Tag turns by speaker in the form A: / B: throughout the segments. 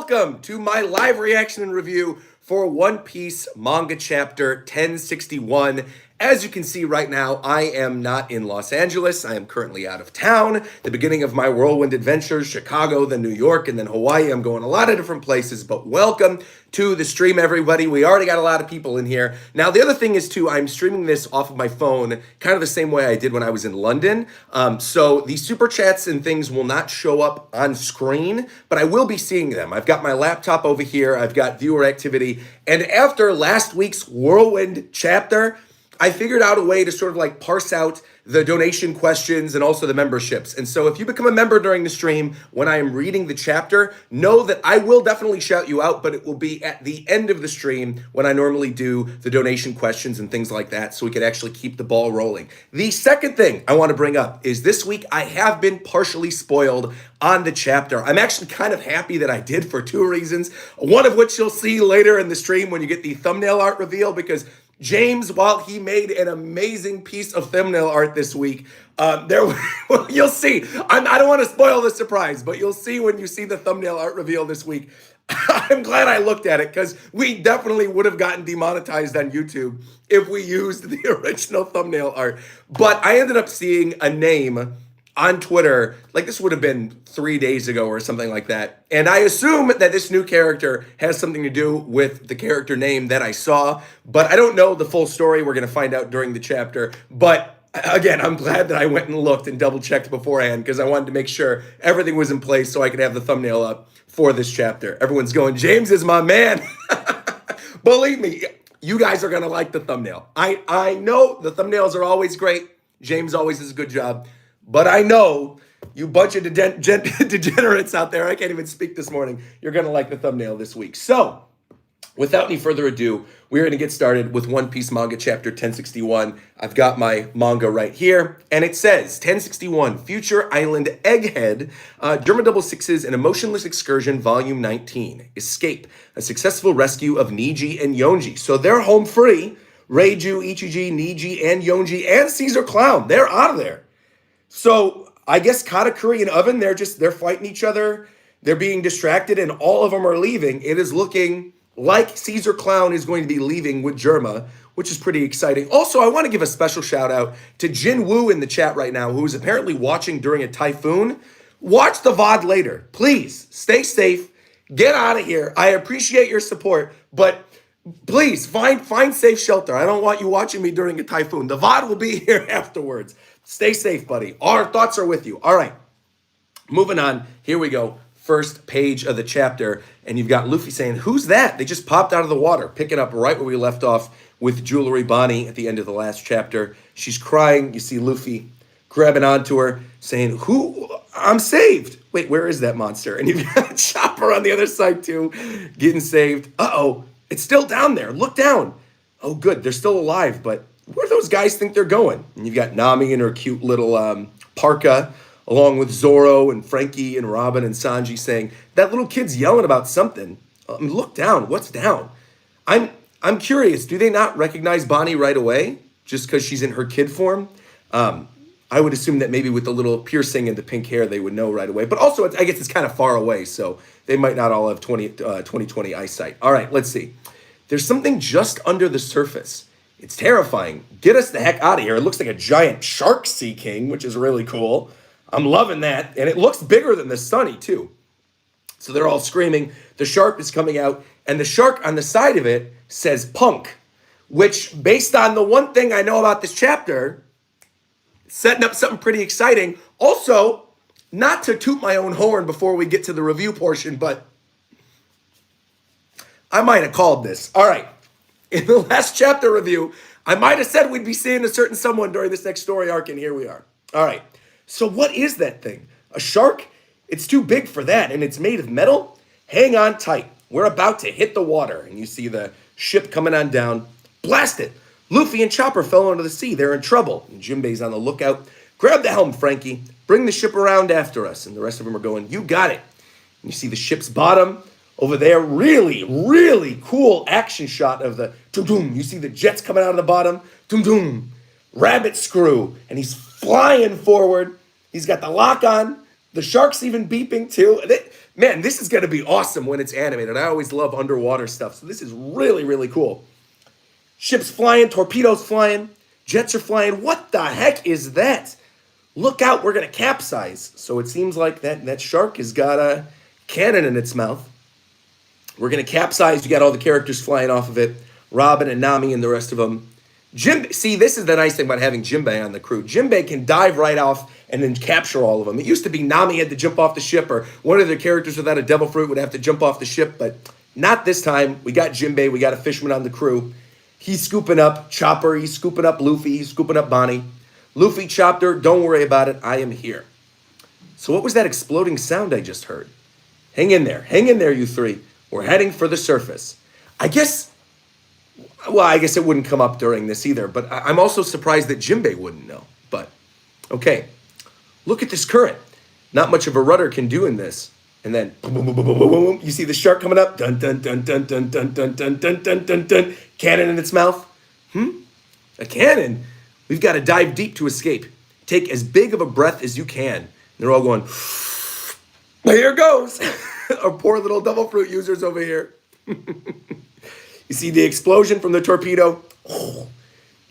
A: welcome to my live reaction and review for One Piece manga chapter 1061. As you can see right now, I am not in Los Angeles. I am currently out of town. The beginning of my whirlwind adventures, Chicago, then New York, and then Hawaii. I'm going a lot of different places, but welcome to the stream, everybody. We already got a lot of people in here. Now, the other thing is, too, I'm streaming this off of my phone, kind of the same way I did when I was in London. So the super chats and things will not show up on screen, but I will be seeing them. I've got my laptop over here. I've got viewer activity. And after last week's whirlwind chapter, I figured out a way to sort of like parse out the donation questions and also the memberships. And so if you become a member during the stream when I am reading the chapter, know that I will definitely shout you out, but it will be at the end of the stream when I normally do the donation questions and things like that, so we could actually keep the ball rolling. The second thing I want to bring up is this week I have been partially spoiled on the chapter. I'm actually kind of happy that I did for two reasons, one of which you'll see later in the stream when you get the thumbnail art reveal, because James, while he made an amazing piece of thumbnail art this week, you'll see. I don't want to spoil the surprise, but you'll see when you see the thumbnail art reveal this week. I'm glad I looked at it, because we definitely would have gotten demonetized on YouTube if we used the original thumbnail art. But I ended up seeing a name on Twitter, like this would have been 3 days ago or something like that. And I assume that this new character has something to do with the character name that I saw, but I don't know the full story. We're going to find out during the chapter. But again, I'm glad that I went and looked and double checked beforehand, because I wanted to make sure everything was in place so I could have the thumbnail up for this chapter. Everyone's going, James is my man. Believe me, you guys are going to like the thumbnail. I know the thumbnails are always great. James always does a good job. But I know you bunch of degenerates out there, I can't even speak this morning, you're going to like the thumbnail this week. So, without any further ado, we're going to get started with One Piece manga chapter 1061. I've got my manga right here, and it says 1061, Future Island Egghead, German Double Sixes, An Emotionless Excursion, Volume 19. Escape, a successful rescue of Niji and Yonji. So they're home free. Reiju, Ichiji, Niji, and Yonji, and Caesar Clown, they're out of there. So I guess Katakuri and Oven, they're fighting each other. They're being distracted, and all of them are leaving. It is looking like Caesar Clown is going to be leaving with Germa, which is pretty exciting. Also, I want to give a special shout out to Jin Woo in the chat right now, who is apparently watching during a typhoon. Watch the VOD later. Please stay safe. Get out of here. I appreciate your support, but please find safe shelter. I don't want you watching me during a typhoon. The VOD will be here afterwards. Stay safe, buddy. Our thoughts are with you. All right, moving on. Here we go. First page of the chapter, and you've got Luffy saying, "Who's that?" They just popped out of the water, picking up right where we left off with Jewelry Bonnie at the end of the last chapter. She's crying. You see Luffy grabbing onto her, saying, "Who? I'm saved." Wait, where is that monster? And you've got Chopper on the other side too, getting saved. Uh-oh, it's still down there. Look down. Oh, good. They're still alive, but where do those guys think they're going? And you've got Nami in her cute little parka, along with Zoro and Frankie and Robin and Sanji saying, that little kid's yelling about something. Look down. What's down? I'm curious. Do they not recognize Bonnie right away just because she's in her kid form? I would assume that maybe with the little piercing and the pink hair, they would know right away. But also, I guess it's kind of far away, so they might not all have 20/20 eyesight. All right, let's see. There's something just under the surface. It's terrifying. Get us the heck out of here. It looks like a giant shark sea king, which is really cool. I'm loving that. And it looks bigger than the Sunny, too. So they're all screaming. The shark is coming out. And the shark on the side of it says punk, which, based on the one thing I know about this chapter, setting up something pretty exciting. Also, not to toot my own horn before we get to the review portion, but I might have called this. All right. In the last chapter review, I might have said we'd be seeing a certain someone during this next story arc, and here we are. All right. So what is that thing? A shark? It's too big for that, and it's made of metal? Hang on tight. We're about to hit the water. And you see the ship coming on down. Blast it. Luffy and Chopper fell into the sea. They're in trouble. And Jinbei's on the lookout. Grab the helm, Frankie. Bring the ship around after us. And the rest of them are going, you got it. And you see the ship's bottom. Over there, really, really cool action shot of the doom. You see the jets coming out of the bottom. Doom. Rabbit screw. And he's flying forward. He's got the lock on. The shark's even beeping too. Man, this is going to be awesome when it's animated. I always love underwater stuff, so this is really, really cool. Ships flying, torpedoes flying, jets are flying. What the heck is that? Look out, we're going to capsize. So it seems like that shark has got a cannon in its mouth. We're going to capsize. You got all the characters flying off of it. Robin and Nami and the rest of them. See, this is the nice thing about having Jinbei on the crew. Jinbei can dive right off and then capture all of them. It used to be Nami had to jump off the ship, or one of the characters without a devil fruit would have to jump off the ship, but not this time. We got Jinbei. We got a fisherman on the crew. He's scooping up Chopper. He's scooping up Luffy. He's scooping up Bonnie. Luffy chopped her. Don't worry about it. I am here. So what was that exploding sound I just heard? Hang in there. Hang in there, you three. We're heading for the surface. I guess it wouldn't come up during this either, but I'm also surprised that Jinbei wouldn't know. But, okay. Look at this current. Not much of a rudder can do in this. And then, boom, boom, boom, boom, boom, boom, boom. You see the shark coming up? Dun, dun, dun, dun, dun, dun, dun, dun, dun, dun, dun, dun. Cannon in its mouth. A cannon? We've got to dive deep to escape. Take as big of a breath as you can. And they're all going, here goes. Our poor little devil fruit users over here. You see the explosion from the torpedo. Oh,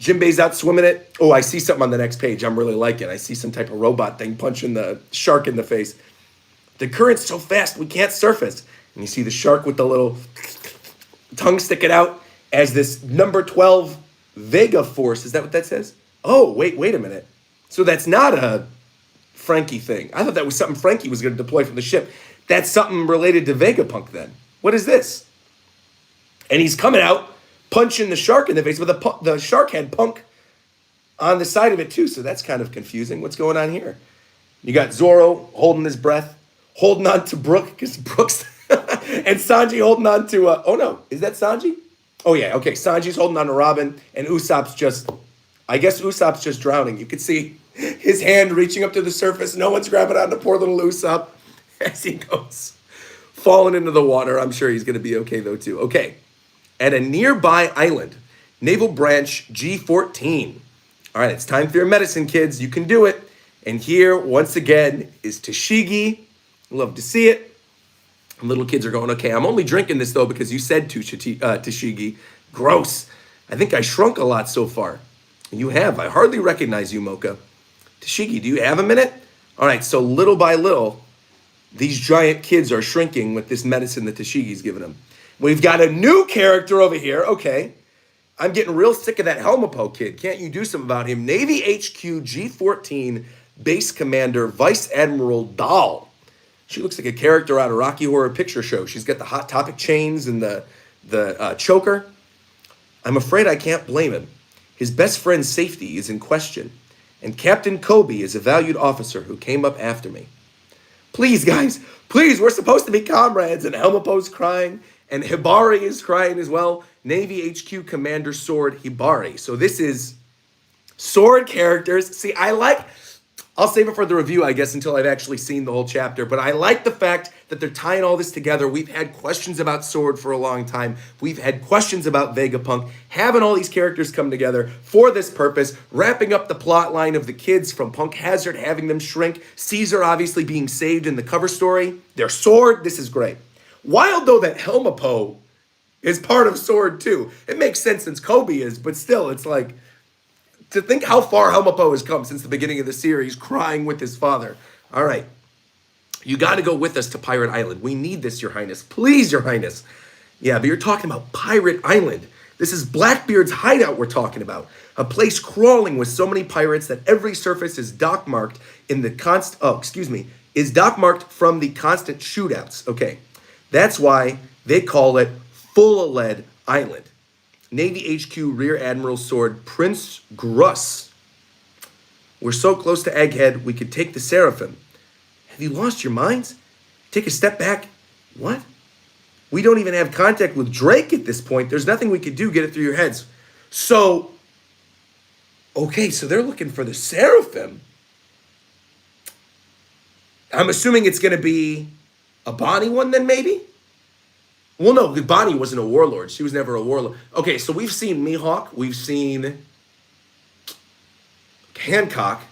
A: Jinbei's out swimming it. Oh, I see something on the next page. I'm really liking it. I see some type of robot thing punching the shark in the face. The current's so fast we can't surface. And you see the shark with the little tongue sticking out as this number 12 Vega force. Is that what that says? Oh, wait a minute. So that's not a Frankie thing. I thought that was something Frankie was going to deploy from the ship. That's something related to Vegapunk then. What is this? And he's coming out, punching the shark in the face, but the shark had Punk on the side of it too, so that's kind of confusing. What's going on here? You got Zoro holding his breath, holding on to Brook, because Brook's, and Sanji holding on to, oh no, is that Sanji? Oh yeah, okay, Sanji's holding on to Robin, and Usopp's just drowning. You could see his hand reaching up to the surface. No one's grabbing onto poor little Usopp as he goes falling into the water. I'm sure he's going to be okay though too. Okay. At a nearby island, Naval Branch G14. All right, it's time for your medicine, kids. You can do it. And here, once again, is Tashigi. Love to see it. And little kids are going, okay, I'm only drinking this, though, because you said to Tashigi. Gross. I think I shrunk a lot so far. You have. I hardly recognize you, Mocha. Tashigi, do you have a minute? All right, so little by little, these giant kids are shrinking with this medicine that Tashigi's giving them. We've got a new character over here. Okay. I'm getting real sick of that Helmeppo kid. Can't you do something about him? Navy HQ G14 Base Commander Vice Admiral Dahl. She looks like a character out of Rocky Horror Picture Show. She's got the Hot Topic chains and the choker. I'm afraid I can't blame him. His best friend's safety is in question. And Captain Kobe is a valued officer who came up after me. Please, guys. Please, we're supposed to be comrades. And Helmeppo's crying. And Hibari is crying as well. Navy HQ Commander Sword Hibari. So this is sword characters. See, I'll save it for the review, I guess, until I've actually seen the whole chapter. But I like the fact that they're tying all this together. We've had questions about Sword for a long time. We've had questions about Vegapunk. Having all these characters come together for this purpose, wrapping up the plot line of the kids from Punk Hazard, having them shrink, Caesar obviously being saved in the cover story, their sword, this is great. Wild, though, that Helmeppo is part of Sword, too. It makes sense since Kobe is, but still, it's like, to think how far Helmeppo has come since the beginning of the series, crying with his father. All right. You got to go with us to Pirate Island. We need this, Your Highness. Please, Your Highness. Yeah, but you're talking about Pirate Island. This is Blackbeard's hideout we're talking about. A place crawling with so many pirates that every surface is dockmarked is dockmarked from the constant shootouts. Okay. That's why they call it Full of Lead Island. Navy HQ Rear Admiral Sword Prince Gruss. We're so close to Egghead, we could take the Seraphim. Have you lost your minds? Take a step back. What? We don't even have contact with Drake at this point. There's nothing we could do. Get it through your heads. So, okay, so they're looking for the Seraphim. I'm assuming it's going to be a Bonnie one then, maybe? Well, no, Bonnie wasn't a warlord. She was never a warlord. Okay, so we've seen Mihawk. We've seen Hancock.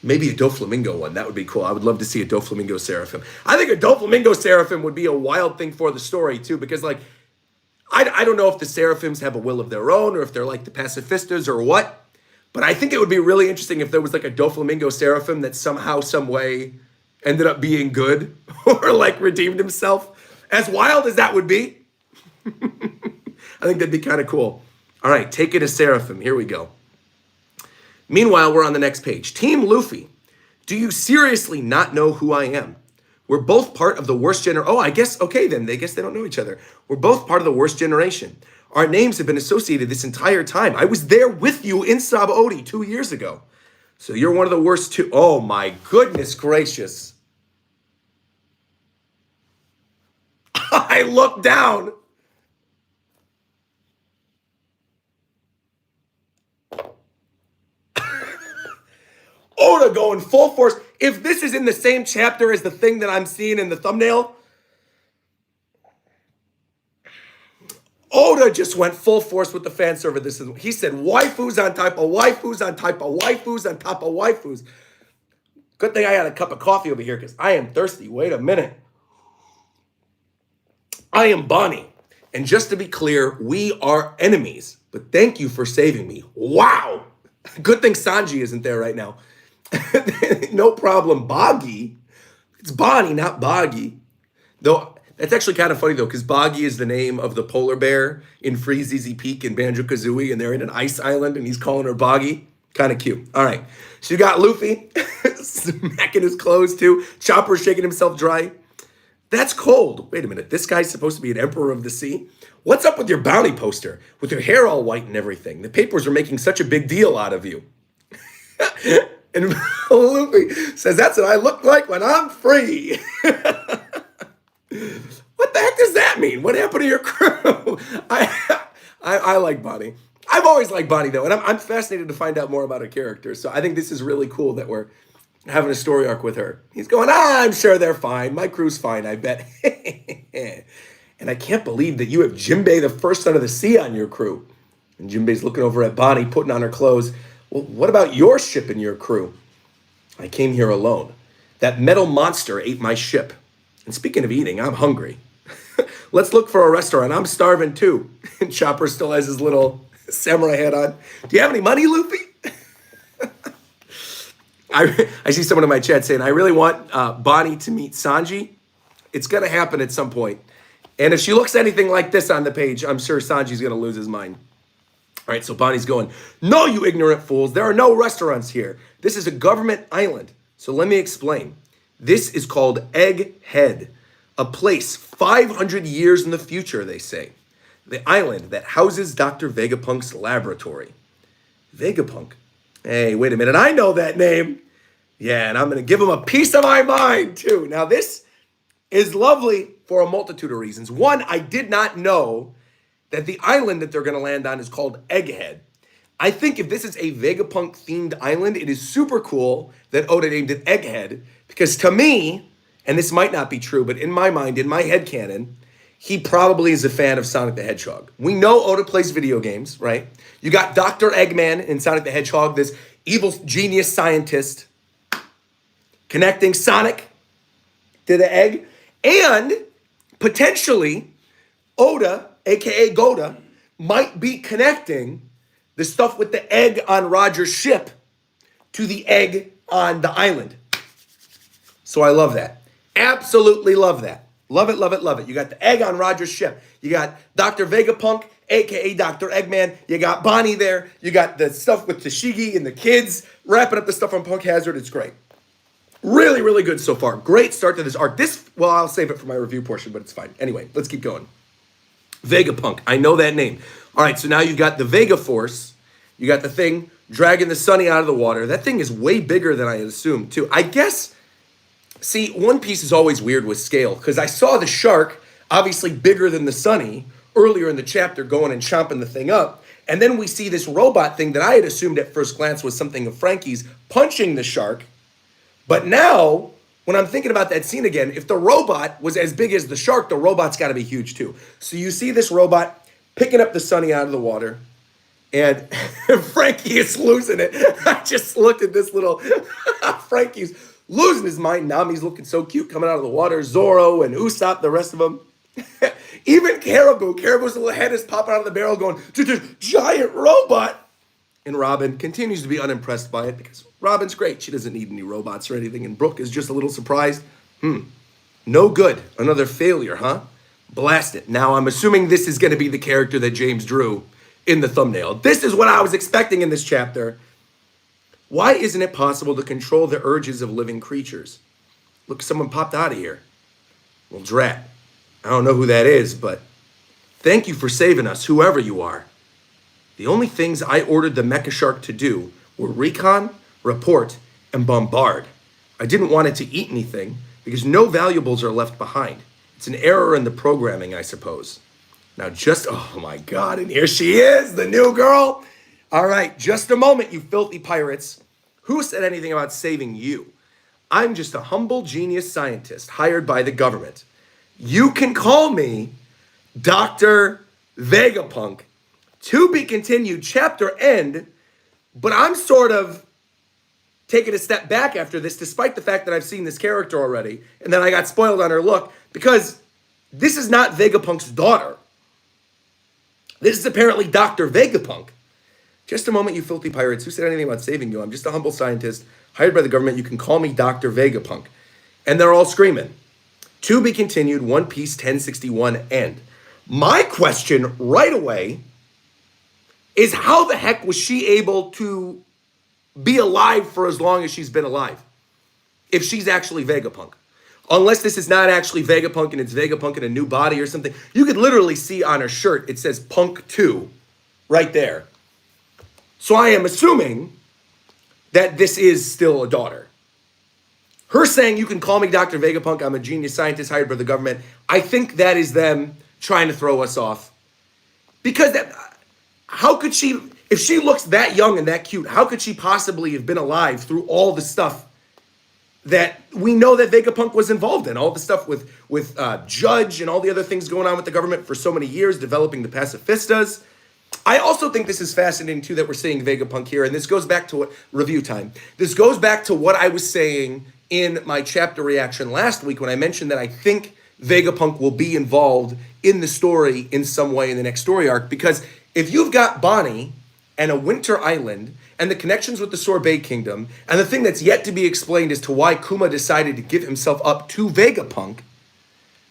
A: Maybe a Doflamingo one. That would be cool. I would love to see a Doflamingo Seraphim. I think a Doflamingo Seraphim would be a wild thing for the story, too, because, like, I don't know if the Seraphims have a will of their own or if they're like the pacifistas or what, but I think it would be really interesting if there was like a Doflamingo Seraphim that somehow, some way ended up being good or like redeemed himself. As wild as that would be, I think that'd be kind of cool. All right, take it as Seraphim. Here we go. Meanwhile, we're on the next page. Team Luffy, do you seriously not know who I am? We're both part of the worst generation. Oh, I guess, okay then. I guess they don't know each other. We're both part of the worst generation. Our names have been associated this entire time. I was there with you in Sabaody 2 years ago. So you're one of the worst too. Oh my goodness gracious. I looked down. Oda going full force. If this is in the same chapter as the thing that I'm seeing in the thumbnail, Oda just went full force with the fan service. He said waifus on top of waifus on top of waifus on top of waifus. Good thing I had a cup of coffee over here because I am thirsty. Wait a minute. I am Bonnie. And just to be clear, we are enemies. But thank you for saving me. Wow. Good thing Sanji isn't there right now. No problem, Boggy. It's Bonnie, not Boggy. Though, that's actually kind of funny, though, because Boggy is the name of the polar bear in Freeze Easy Peak in Banjo-Kazooie, and they're in an ice island, and he's calling her Boggy. Kind of cute. All right. So you got Luffy smacking his clothes, too. Chopper shaking himself dry. That's cold. Wait a minute. This guy's supposed to be an emperor of the sea? What's up with your bounty poster? With your hair all white and everything. The papers are making such a big deal out of you. And Luffy says, that's what I look like when I'm free. What the heck does that mean? What happened to your crew? I like Bonnie. I've always liked Bonnie, though, and I'm fascinated to find out more about her character. So I think this is really cool that we're having a story arc with her. He's going, I'm sure they're fine. My crew's fine, I bet. And I can't believe that you have Jinbei, the first son of the sea, on your crew. And Jinbei's looking over at Bonnie, putting on her clothes. Well, what about your ship and your crew? I came here alone. That metal monster ate my ship. And speaking of eating, I'm hungry. Let's look for a restaurant. I'm starving too. And Chopper still has his little samurai hat on. Do you have any money, Luffy? I see someone in my chat saying, I really want Bonnie to meet Sanji. It's going to happen at some point. And if she looks anything like this on the page, I'm sure Sanji's going to lose his mind. All right, so Bonnie's going, no, you ignorant fools. There are no restaurants here. This is a government island. So let me explain. This is called Egghead, a place 500 years in the future, they say. The island that houses Dr. Vegapunk's laboratory. Vegapunk? Hey, wait a minute. I know that name. Yeah, and I'm going to give him a piece of my mind, too. Now, this is lovely for a multitude of reasons. One, I did not know that the island that they're going to land on is called Egghead. I think if this is a Vegapunk-themed island, it is super cool that Oda named it Egghead, because to me, and this might not be true, but in my mind, in my headcanon, he probably is a fan of Sonic the Hedgehog. We know Oda plays video games, right? You got Dr. Eggman in Sonic the Hedgehog, this evil genius scientist connecting Sonic to the egg, and potentially Oda, aka Goda, might be connecting the stuff with the egg on Roger's ship to the egg on the island. So I love that. Absolutely love that. Love it, love it, love it. You got the egg on Roger's ship. You got Dr. Vegapunk, aka Dr. Eggman. You got Bonnie there. You got the stuff with Tashigi and the kids wrapping up the stuff on Punk Hazard. It's great. Really, really good so far. Great start to this arc. Well, I'll save it for my review portion, but it's fine. Anyway, let's keep going. Vegapunk. I know that name. All right, so now you've got the Vega Force. You got the thing dragging the Sunny out of the water. That thing is way bigger than I had assumed, too. I guess, see, One Piece is always weird with scale, because I saw the shark, obviously bigger than the Sunny, earlier in the chapter going and chomping the thing up. And then we see this robot thing that I had assumed at first glance was something of Frankie's punching the shark. But now, when I'm thinking about that scene again, if the robot was as big as the shark, the robot's got to be huge too. So you see this robot picking up the Sunny out of the water. And Frankie is losing it. I just looked at this little Frankie's losing his mind. Nami's looking so cute coming out of the water. Zoro and Usopp, the rest of them. Even Caribou's little head is popping out of the barrel going, giant robot. And Robin continues to be unimpressed by it because Robin's great. She doesn't need any robots or anything. And Brooke is just a little surprised. No good. Another failure, huh? Blast it. Now, I'm assuming this is going to be the character that James drew in the thumbnail. This is what I was expecting in this chapter. Why isn't it possible to control the urges of living creatures? Look, someone popped out of here. Well, drat. I don't know who that is, but thank you for saving us, whoever you are. The only things I ordered the Mecha Shark to do were recon, report, and bombard. I didn't want it to eat anything because no valuables are left behind. It's an error in the programming, I suppose. Now oh my God, and here she is, the new girl. All right, just a moment, you filthy pirates. Who said anything about saving you? I'm just a humble genius scientist hired by the government. You can call me Dr. Vegapunk. To be continued, chapter end, but I'm sort of taking a step back after this, despite the fact that I've seen this character already, and then I got spoiled on her look, because this is not Vegapunk's daughter. This is apparently Dr. Vegapunk. Just a moment, you filthy pirates. Who said anything about saving you? I'm just a humble scientist hired by the government. You can call me Dr. Vegapunk. And they're all screaming. To be continued, One Piece 1061 end. My question right away is how the heck was she able to be alive for as long as she's been alive? If she's actually Vegapunk. Unless this is not actually Vegapunk and it's Vegapunk in a new body or something. You could literally see on her shirt, it says Punk 2 right there. So I am assuming that this is still a daughter. Her saying, you can call me Dr. Vegapunk, I'm a genius scientist hired by the government. I think that is them trying to throw us off. Because how could she, if she looks that young and that cute, how could she possibly have been alive through all the stuff that we know that Vegapunk was involved in? All the stuff with Judge and all the other things going on with the government for so many years, developing the pacifistas. I also think this is fascinating, too, that we're seeing Vegapunk here. And this goes back to review time. This goes back to what I was saying in my chapter reaction last week when I mentioned that I think Vegapunk will be involved in the story in some way in the next story arc. Because if you've got Bonnie and a winter island and the connections with the Sorbet Kingdom and the thing that's yet to be explained as to why Kuma decided to give himself up to Vegapunk,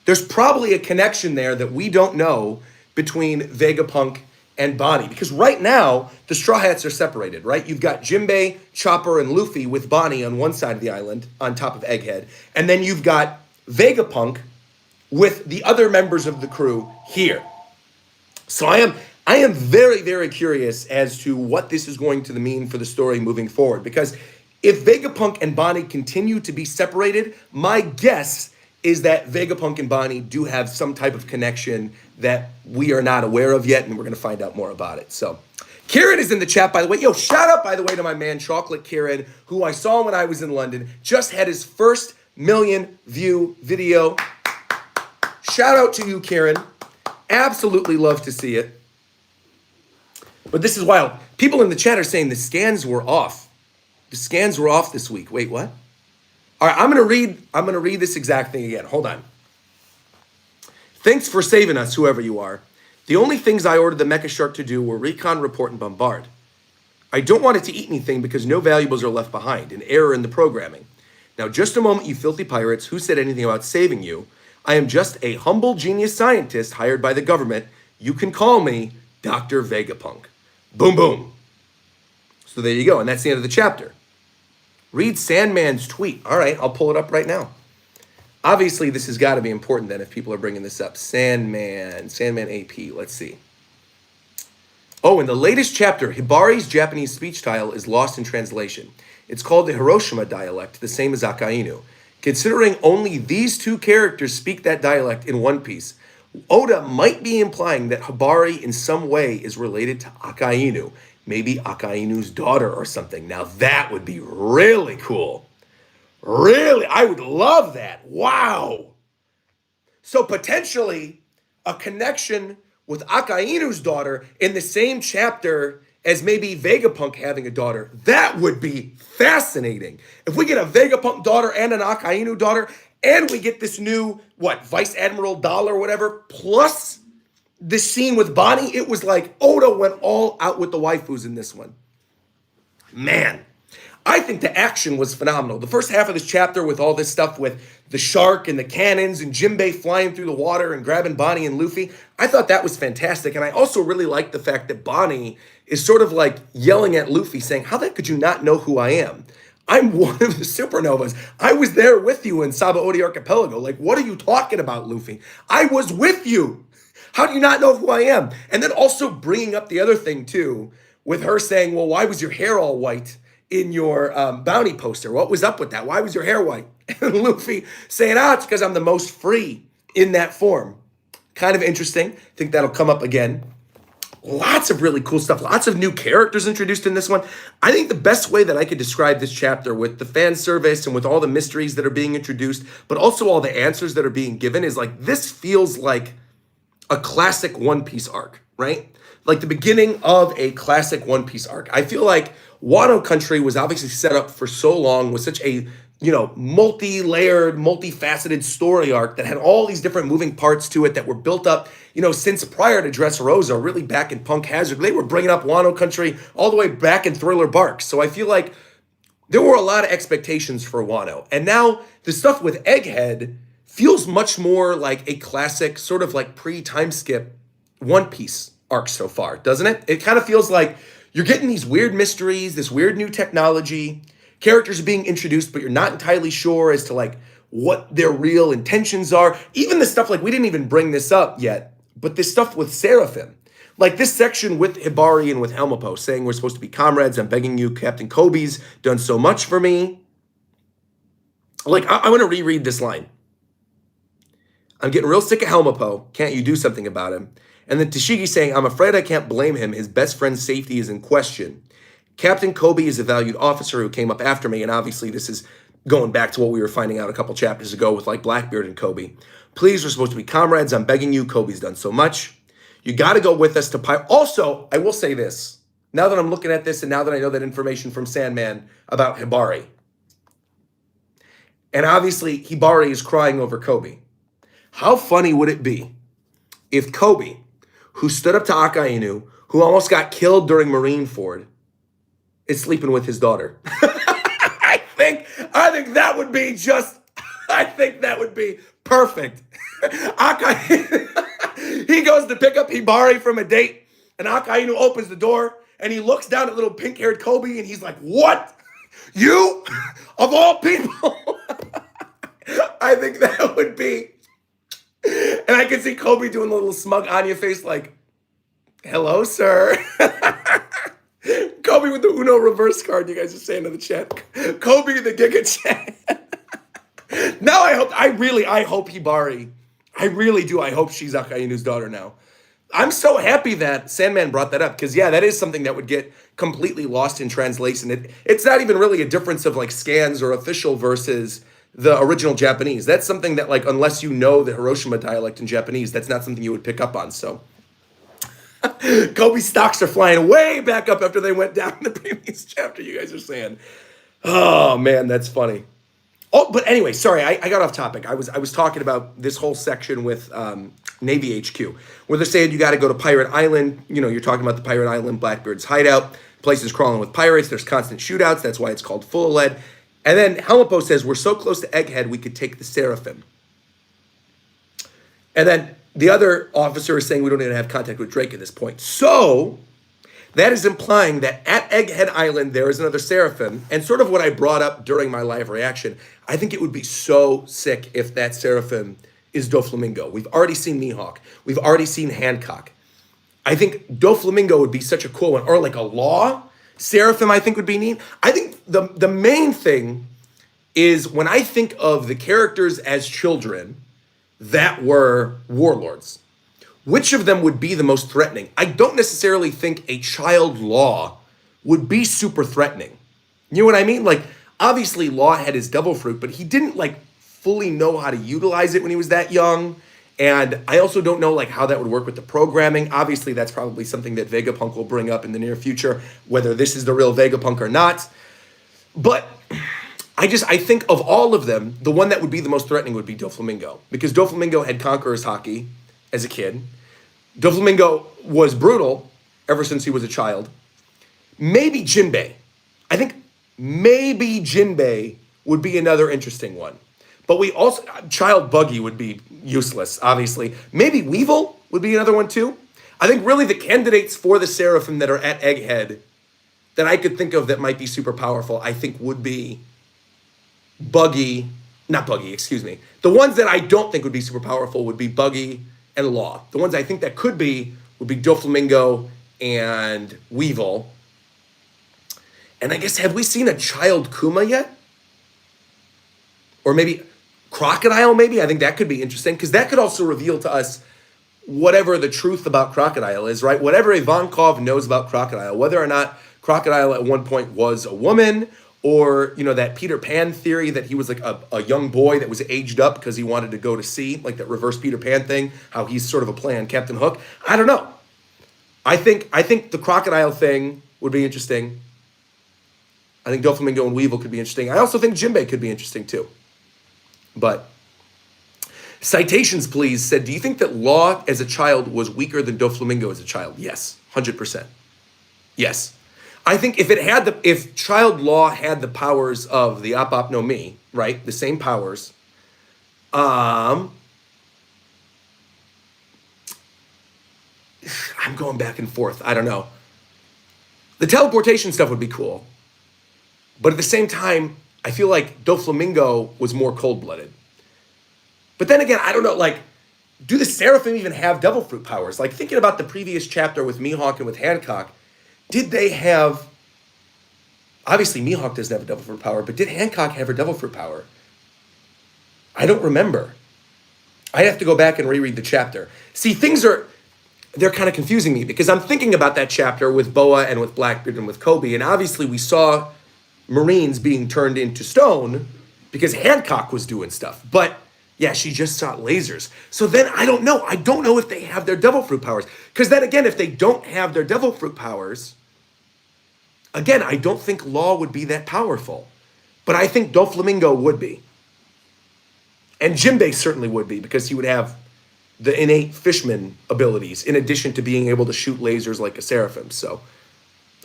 A: there's probably a connection there that we don't know between Vegapunk and Bonnie. Because right now, the Straw Hats are separated, right? You've got Jinbei, Chopper, and Luffy with Bonnie on one side of the island on top of Egghead. And then you've got Vegapunk with the other members of the crew here. So I am very, very curious as to what this is going to mean for the story moving forward. Because if Vegapunk and Bonnie continue to be separated, my guess is that Vegapunk and Bonnie do have some type of connection that we are not aware of yet, and we're going to find out more about it. So, Kieran is in the chat, by the way. Yo, shout out, by the way, to my man, Chocolate Kieran, who I saw when I was in London. Just had his first million view video. Shout out to you, Kieran. Absolutely love to see it. But this is wild. People in the chat are saying the scans were off. The scans were off this week. Wait, what? All right, I'm gonna read this exact thing again. Hold on. Thanks for saving us, whoever you are. The only things I ordered the Mecha Shark to do were recon, report, and bombard. I don't want it to eat anything because no valuables are left behind, an error in the programming. Now, just a moment, you filthy pirates. Who said anything about saving you? I am just a humble genius scientist hired by the government. You can call me Dr. Vegapunk. Boom, boom. So there you go, and that's the end of the chapter. Read Sandman's tweet. All right, I'll pull it up right now. Obviously, this has got to be important then if people are bringing this up. Sandman AP, let's see. Oh, in the latest chapter, Hibari's Japanese speech style is lost in translation. It's called the Hiroshima dialect, the same as Akainu. Considering only these two characters speak that dialect in One Piece, Oda might be implying that Hibari in some way is related to Akainu. Maybe Akainu's daughter or something. Now that would be really cool. Really, I would love that. Wow. So potentially a connection with Akainu's daughter in the same chapter as maybe Vegapunk having a daughter. That would be fascinating. If we get a Vegapunk daughter and an Akainu daughter, and we get this new, Vice Admiral Doll or whatever, plus this scene with Bonnie, it was like Oda went all out with the waifus in this one. Man, I think the action was phenomenal. The first half of this chapter with all this stuff with the shark and the cannons and Jinbei flying through the water and grabbing Bonnie and Luffy, I thought that was fantastic. And I also really liked the fact that Bonnie is sort of like yelling at Luffy saying, how the heck could you not know who I am? I'm one of the supernovas. I was there with you in Sabaody Archipelago. Like, what are you talking about, Luffy? I was with you. How do you not know who I am? And then also bringing up the other thing too, with her saying, well, why was your hair all white in your bounty poster? What was up with that? Why was your hair white? And Luffy saying, it's because I'm the most free in that form. Kind of interesting. I think that'll come up again. Lots of really cool stuff. Lots of new characters introduced in this one. I think the best way that I could describe this chapter with the fan service and with all the mysteries that are being introduced, but also all the answers that are being given is like, this feels like a classic One Piece arc, right? Like the beginning of a classic One Piece arc. I feel like Wano Country was obviously set up for so long with such a, multi-layered, multifaceted story arc that had all these different moving parts to it that were built up, since prior to Dressrosa, really back in Punk Hazard. They were bringing up Wano Country all the way back in Thriller Bark. So I feel like there were a lot of expectations for Wano. And now the stuff with Egghead feels much more like a classic, sort of like pre-time skip One Piece arc so far, doesn't it? It kind of feels like you're getting these weird mysteries, this weird new technology, characters are being introduced, but you're not entirely sure as to like what their real intentions are. Even the stuff like, we didn't even bring this up yet, but this stuff with Seraphim, like this section with Hibari and with Helmeppo saying we're supposed to be comrades. I'm begging you, Captain Kobe's done so much for me. Like, I want to reread this line. I'm getting real sick of Helmeppo. Can't you do something about him? And then Tashigi saying, I'm afraid I can't blame him. His best friend's safety is in question. Captain Kobe is a valued officer who came up after me, and obviously this is going back to what we were finding out a couple chapters ago with like Blackbeard and Kobe. Please, we're supposed to be comrades. I'm begging you. Kobe's done so much. You got to go with us to Pirate. Also, I will say this. Now that I'm looking at this and now that I know that information from Sandman about Hibari, and obviously Hibari is crying over Kobe. How funny would it be if Kobe, who stood up to Akainu, who almost got killed during Marineford, is sleeping with his daughter? I think that would be perfect. He goes to pick up Hibari from a date, and Akainu opens the door, and he looks down at little pink-haired Kobe, and he's like, what? You? Of all people? I think that would be... And I can see Kobe doing a little smug Anya face like, hello, sir. Kobe with the Uno reverse card, you guys are saying in the chat. Kobe the Giga chat. Now I hope Hibari. I really do. I hope she's Akainu's daughter now. I'm so happy that Sandman brought that up because, yeah, that is something that would get completely lost in translation. It's not even really a difference of like scans or official versus the original Japanese. That's something that, like, unless you know the Hiroshima dialect in Japanese, that's not something you would pick up on. So Kobe's stocks are flying way back up after they went down in the previous chapter, you guys are saying. Oh, man, that's funny. Oh, but anyway, sorry, I got off topic. I was talking about this whole section with Navy HQ, where they're saying you got to go to Pirate Island. You're talking about the Pirate Island, Blackbeard's hideout. Place is crawling with pirates. There's constant shootouts. That's why it's called Full of Lead. And then Helmeppo says, we're so close to Egghead, we could take the Seraphim. And then the other officer is saying we don't even have contact with Drake at this point. So that is implying that at Egghead Island, there is another Seraphim. And sort of what I brought up during my live reaction, I think it would be so sick if that Seraphim is Doflamingo. We've already seen Mihawk. We've already seen Hancock. I think Doflamingo would be such a cool one. Or like a Law Seraphim, I think would be neat. I think the main thing is when I think of the characters as children that were warlords, which of them would be the most threatening? I don't necessarily think a child Law would be super threatening. You know what I mean? Like, obviously Law had his devil fruit, but he didn't like fully know how to utilize it when he was that young. And I also don't know like how that would work with the programming. Obviously, that's probably something that Vegapunk will bring up in the near future, whether this is the real Vegapunk or not. But I think of all of them, the one that would be the most threatening would be Doflamingo, because Doflamingo had Conqueror's Haki as a kid. Doflamingo was brutal ever since he was a child. Maybe Jinbei. I think maybe Jinbei would be another interesting one. But we also, Child Buggy would be useless, obviously. Maybe Weevil would be another one too. I think really the candidates for the Seraphim that are at Egghead that I could think of that might be super powerful, I think would be Buggy, not Buggy, excuse me. The ones that I don't think would be super powerful would be Buggy and Law. The ones I think that could be would be Doflamingo and Weevil. And I guess, have we seen a Child Kuma yet? Or maybe Crocodile, maybe? I think that could be interesting, because that could also reveal to us whatever the truth about Crocodile is, right? Whatever Ivankov knows about Crocodile, whether or not Crocodile at one point was a woman, or, you know, that Peter Pan theory that he was like a young boy that was aged up because he wanted to go to sea, like that reverse Peter Pan thing, how he's sort of a play on Captain Hook. I don't know. I think the Crocodile thing would be interesting. I think Doflamingo and Weevil could be interesting. I also think Jinbei could be interesting too. But Citations Please said, do you think that Law as a child was weaker than Doflamingo as a child? Yes, 100%. Yes. I think if Child Law had the powers of the Op no Mi, right, the same powers, I'm going back and forth. I don't know. The teleportation stuff would be cool. But at the same time, I feel like Doflamingo was more cold-blooded. But then again, I don't know, like, do the Seraphim even have Devil Fruit powers? Like, thinking about the previous chapter with Mihawk and with Hancock, did they have... Obviously, Mihawk doesn't have a Devil Fruit power, but did Hancock have a Devil Fruit power? I don't remember. I'd have to go back and reread the chapter. See, they're kind of confusing me, because I'm thinking about that chapter with Boa and with Blackbeard and with Kobe, and obviously we saw Marines being turned into stone because Hancock was doing stuff. But yeah, she just shot lasers. So then I don't know. I don't know if they have their Devil Fruit powers. Because then again, if they don't have their Devil Fruit powers, again, I don't think Law would be that powerful. But I think Doflamingo would be. And Jinbei certainly would be, because he would have the innate fishman abilities in addition to being able to shoot lasers like a Seraphim. So,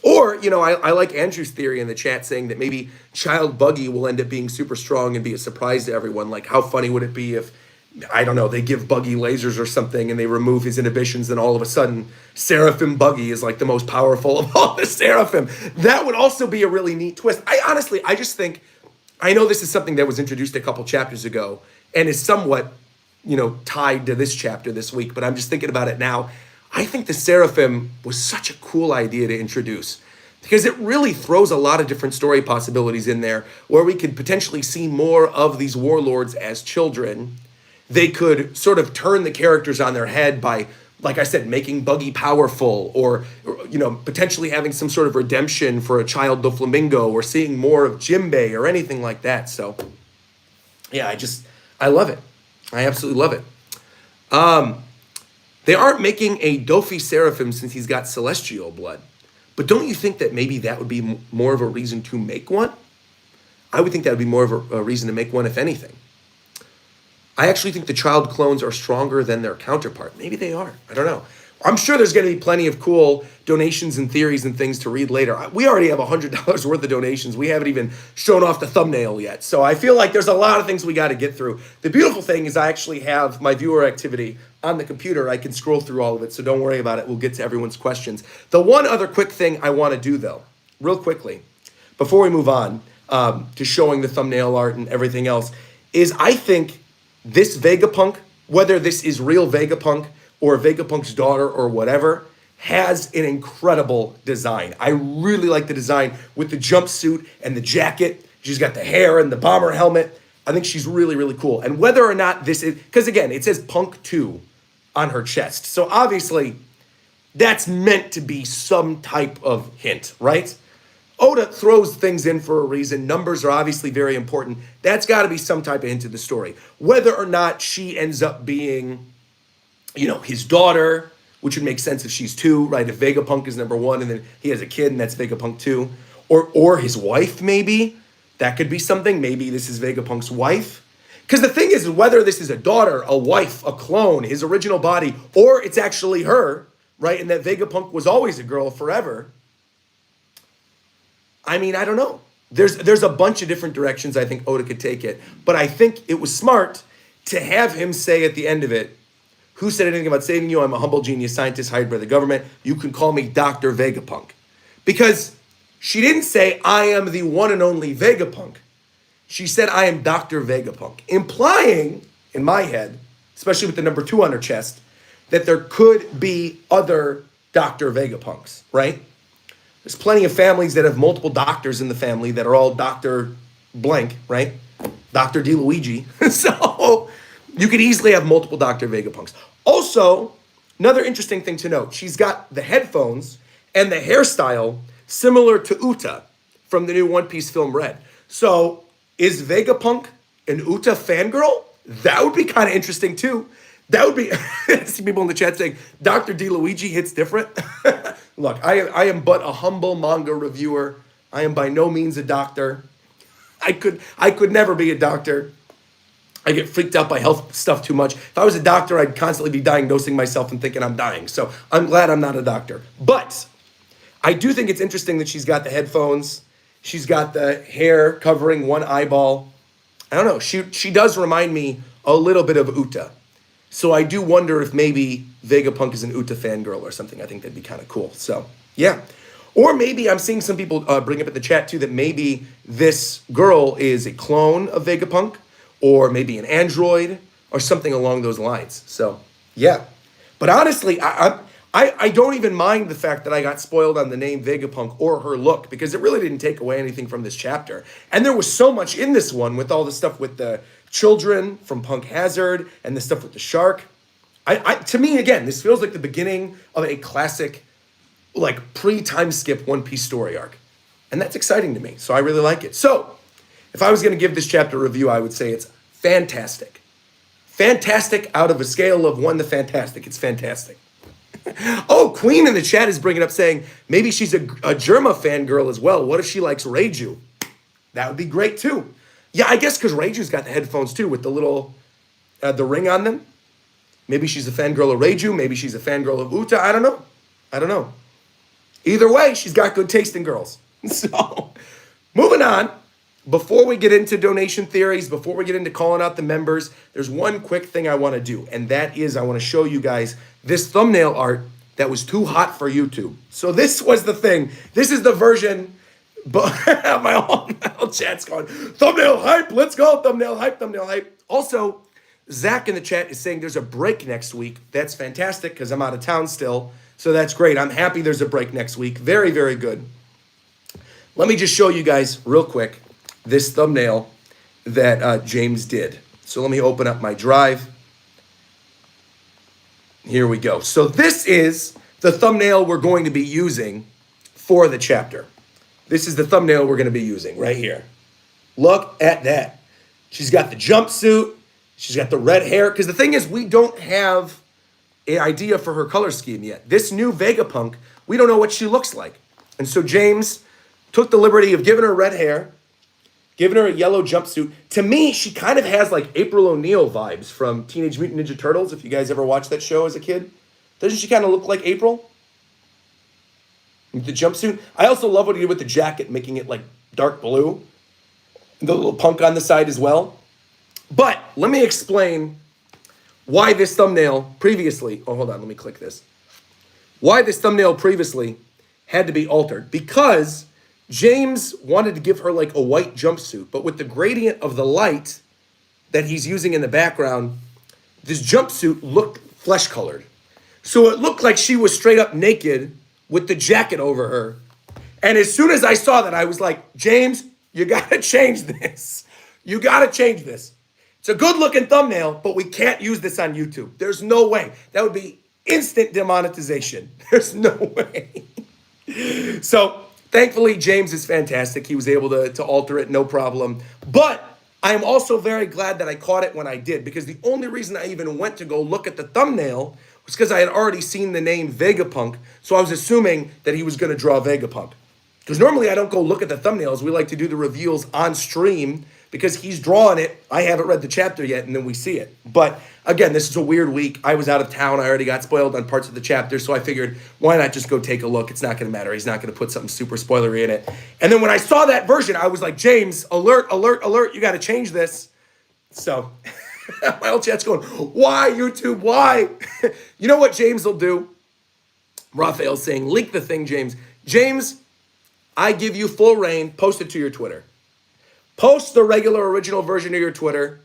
A: or, you know, I like Andrew's theory in the chat saying that maybe Child Buggy will end up being super strong and be a surprise to everyone. Like, how funny would it be if, I don't know, they give Buggy lasers or something and they remove his inhibitions, and all of a sudden Seraphim Buggy is like the most powerful of all the Seraphim. That would also be a really neat twist. I just think, I know this is something that was introduced a couple chapters ago and is somewhat, you know, tied to this chapter this week, but I'm just thinking about it now. I think the Seraphim was such a cool idea to introduce, because it really throws a lot of different story possibilities in there where we could potentially see more of these warlords as children. They could sort of turn the characters on their head by, like I said, making Buggy powerful, or you know, potentially having some sort of redemption for a Child Doflamingo, or seeing more of Jinbei or anything like that. So yeah, I love it. I absolutely love it. They aren't making a Dofi Seraphim since he's got Celestial blood. But don't you think that maybe that would be more of a reason to make one? I would think that would be more of a reason to make one, if anything. I actually think the child clones are stronger than their counterpart. Maybe they are. I don't know. I'm sure there's going to be plenty of cool donations and theories and things to read later. We already have $100 worth of donations. We haven't even shown off the thumbnail yet. So I feel like there's a lot of things we got to get through. The beautiful thing is I actually have my viewer activity on the computer. I can scroll through all of it, so don't worry about it. We'll get to everyone's questions. The one other quick thing I want to do, though, real quickly, before we move on to showing the thumbnail art and everything else, is I think this Vegapunk, whether this is real Vegapunk or Vegapunk's daughter or whatever, has an incredible design. I really like the design with the jumpsuit and the jacket. She's got the hair and the bomber helmet. I think she's really, really cool. And whether or not this is, because again, it says Punk 2 on her chest. So obviously that's meant to be some type of hint, right? Oda throws things in for a reason. Numbers are obviously very important. That's got to be some type of hint to the story. Whether or not she ends up being his daughter, which would make sense if she's 2, right? If Vegapunk is number 1 and then he has a kid and that's Vegapunk 2. Or his wife, maybe. That could be something. Maybe this is Vegapunk's wife. Because the thing is, whether this is a daughter, a wife, a clone, his original body, or it's actually her, right? And that Vegapunk was always a girl forever. I mean, I don't know. There's a bunch of different directions I think Oda could take it. But I think it was smart to have him say at the end of it, who said anything about saving you? I'm a humble genius scientist hired by the government. You can call me Dr. Vegapunk. Because she didn't say, I am the one and only Vegapunk. She said, I am Dr. Vegapunk. Implying, in my head, especially with the number 2 on her chest, that there could be other Dr. Vegapunks, right? There's plenty of families that have multiple doctors in the family that are all Dr. Blank, right? Dr. DeLuigi. So you could easily have multiple Dr. Vegapunks. Also, another interesting thing to note, she's got the headphones and the hairstyle similar to Uta from the new One Piece film Red. So is Vegapunk an Uta fangirl? That would be kind of interesting too. That would be, I see people in the chat saying, Dr. DeLuigi hits different. Look, I am but a humble manga reviewer. I am by no means a doctor. I could never be a doctor. I get freaked out by health stuff too much. If I was a doctor, I'd constantly be diagnosing myself and thinking I'm dying. So I'm glad I'm not a doctor. But I do think it's interesting that she's got the headphones. She's got the hair covering one eyeball. I don't know. She does remind me a little bit of Uta. So I do wonder if maybe Vegapunk is an Uta fangirl or something. I think that'd be kind of cool. So, yeah. Or maybe I'm seeing some people bring up in the chat too that maybe this girl is a clone of Vegapunk or maybe an android or something along those lines. So, yeah. But honestly, I don't even mind the fact that I got spoiled on the name Vegapunk or her look because it really didn't take away anything from this chapter. And there was so much in this one with all the stuff with the children from Punk Hazard and the stuff with the shark. To me, again, this feels like the beginning of a classic, like pre-time skip One Piece story arc. And that's exciting to me. So I really like it. So if I was going to give this chapter a review, I would say it's fantastic. Fantastic out of a scale of 1 to fantastic. It's fantastic. Oh, Queen in the chat is bringing up saying maybe she's a Germa fangirl as well. What if she likes Reiju? That would be great too. Yeah, I guess because Reiju's got the headphones too with the little, the ring on them. Maybe she's a fangirl of Reiju. Maybe she's a fangirl of Uta. I don't know. Either way, she's got good taste in girls. So, moving on. Before we get into donation theories, before we get into calling out the members, there's one quick thing I want to do. And that is I want to show you guys this thumbnail art that was too hot for YouTube. So this was the thing. This is the version... But my whole chat's going, thumbnail hype, let's go, thumbnail hype, thumbnail hype. Also, Zach in the chat is saying there's a break next week. That's fantastic because I'm out of town still. So that's great. I'm happy there's a break next week. Very, very good. Let me just show you guys real quick this thumbnail that James did. So let me open up my drive. Here we go. So this is the thumbnail we're going to be using for the chapter. This is the thumbnail we're going to be using right here. Look at that. She's got the jumpsuit. She's got the red hair. Because the thing is, we don't have an idea for her color scheme yet. This new Vegapunk, we don't know what she looks like. And so James took the liberty of giving her red hair, giving her a yellow jumpsuit. To me, she kind of has like April O'Neil vibes from Teenage Mutant Ninja Turtles, if you guys ever watched that show as a kid. Doesn't she kind of look like April? With the jumpsuit. I also love what he did with the jacket, making it like dark blue. And the little punk on the side as well. But let me explain why this thumbnail previously, oh, hold on, let me click this. Why this thumbnail previously had to be altered. Because James wanted to give her like a white jumpsuit, but with the gradient of the light that he's using in the background, this jumpsuit looked flesh colored. So it looked like she was straight up naked with the jacket over her. And as soon as I saw that, I was like, James, you gotta change this. You gotta change this. It's a good looking thumbnail, but we can't use this on YouTube. There's no way. That would be instant demonetization. There's no way. So thankfully, James is fantastic. He was able to alter it, no problem. But I am also very glad that I caught it when I did, because the only reason I even went to go look at the thumbnail was because I had already seen the name Vegapunk, so I was assuming that he was going to draw Vegapunk. Because normally I don't go look at the thumbnails. We like to do the reveals on stream because he's drawing it. I haven't read the chapter yet, and then we see it. But again, this is a weird week. I was out of town. I already got spoiled on parts of the chapter, so I figured, why not just go take a look? It's not going to matter. He's not going to put something super spoilery in it. And then when I saw that version, I was like, James, alert, alert, alert. You got to change this. So my whole chat's going, why, YouTube? Why? You know what James will do? Raphael's saying, leak the thing, James. James, I give you full reign. Post it to your Twitter. Post the regular original version to your Twitter.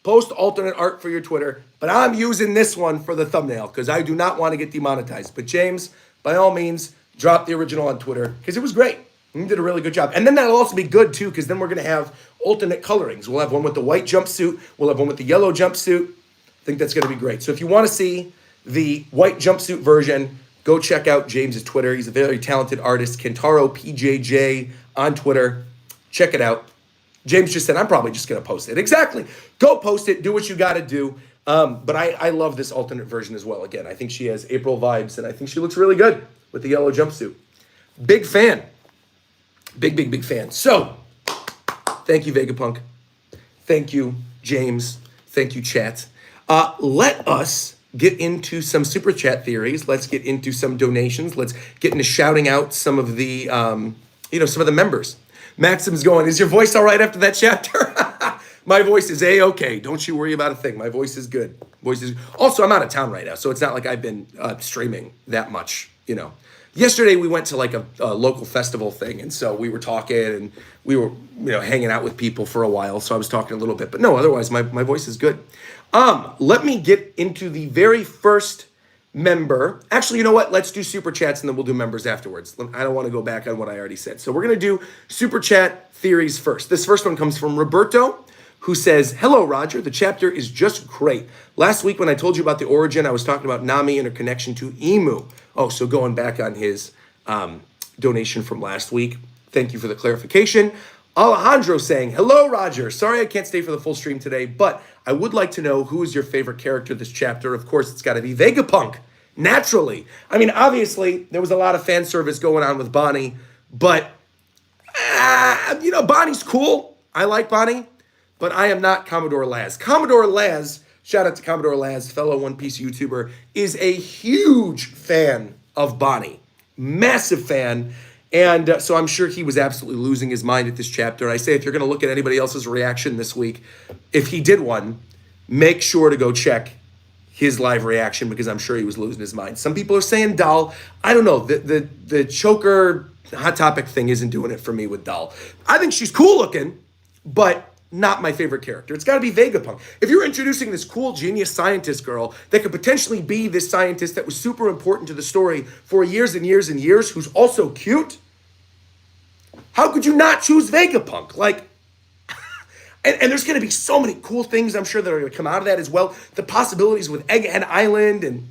A: Post alternate art for your Twitter. But I'm using this one for the thumbnail because I do not want to get demonetized. But James, by all means, drop the original on Twitter because it was great. You did a really good job. And then that'll also be good too because then we're going to have alternate colorings. We'll have one with the white jumpsuit. We'll have one with the yellow jumpsuit. I think that's going to be great. So if you want to see the white jumpsuit version, go check out James's Twitter. He's a very talented artist, Kentaro PJJ on Twitter. Check it out. James just said, I'm probably just going to post it. Exactly. Go post it. Do what you got to do. But I love this alternate version as well. Again, I think she has April vibes, and I think she looks really good with the yellow jumpsuit. Big fan. Big fan. So, thank you, Vegapunk. Thank you, James. Thank you, chat. Let us get into some super chat theories. Let's get into some donations. Let's get into shouting out some of the, some of the members. Maxim's going, is your voice all right after that chapter? My voice is A-okay. Don't you worry about a thing. My voice is good. Also, I'm out of town right now, so it's not like I've been streaming that much, Yesterday, we went to like a local festival thing, and so we were talking, and we were, hanging out with people for a while, so I was talking a little bit. But no, otherwise, my voice is good. Let me get into the very first member. Actually, you know what? Let's do super chats, and then we'll do members afterwards. I don't want to go back on what I already said. So we're going to do super chat theories first. This first one comes from Roberto, who says, hello, Roger. The chapter is just great. Last week when I told you about the origin, I was talking about Nami and her connection to Emu. Oh, so going back on his donation from last week. Thank you for the clarification. Alejandro saying, hello, Roger. Sorry I can't stay for the full stream today, but I would like to know who is your favorite character this chapter. Of course, it's got to be Vegapunk, naturally. I mean, obviously, there was a lot of fan service going on with Bonnie, but, Bonnie's cool. I like Bonnie, but I am not Commodore Laz. Commodore Laz, shout out to Commodore Laz, fellow One Piece YouTuber, is a huge fan of Bonnie. Massive fan. And so I'm sure he was absolutely losing his mind at this chapter. I say if you're going to look at anybody else's reaction this week, if he did one, make sure to go check his live reaction because I'm sure he was losing his mind. Some people are saying Doll. I don't know. The choker Hot Topic thing isn't doing it for me with Doll. I think she's cool looking, but not my favorite character. It's got to be Vegapunk. If you're introducing this cool genius scientist girl that could potentially be this scientist that was super important to the story for years and years and years, who's also cute, how could you not choose Vegapunk? And there's going to be so many cool things I'm sure that are going to come out of that as well. The possibilities with Egghead Island, and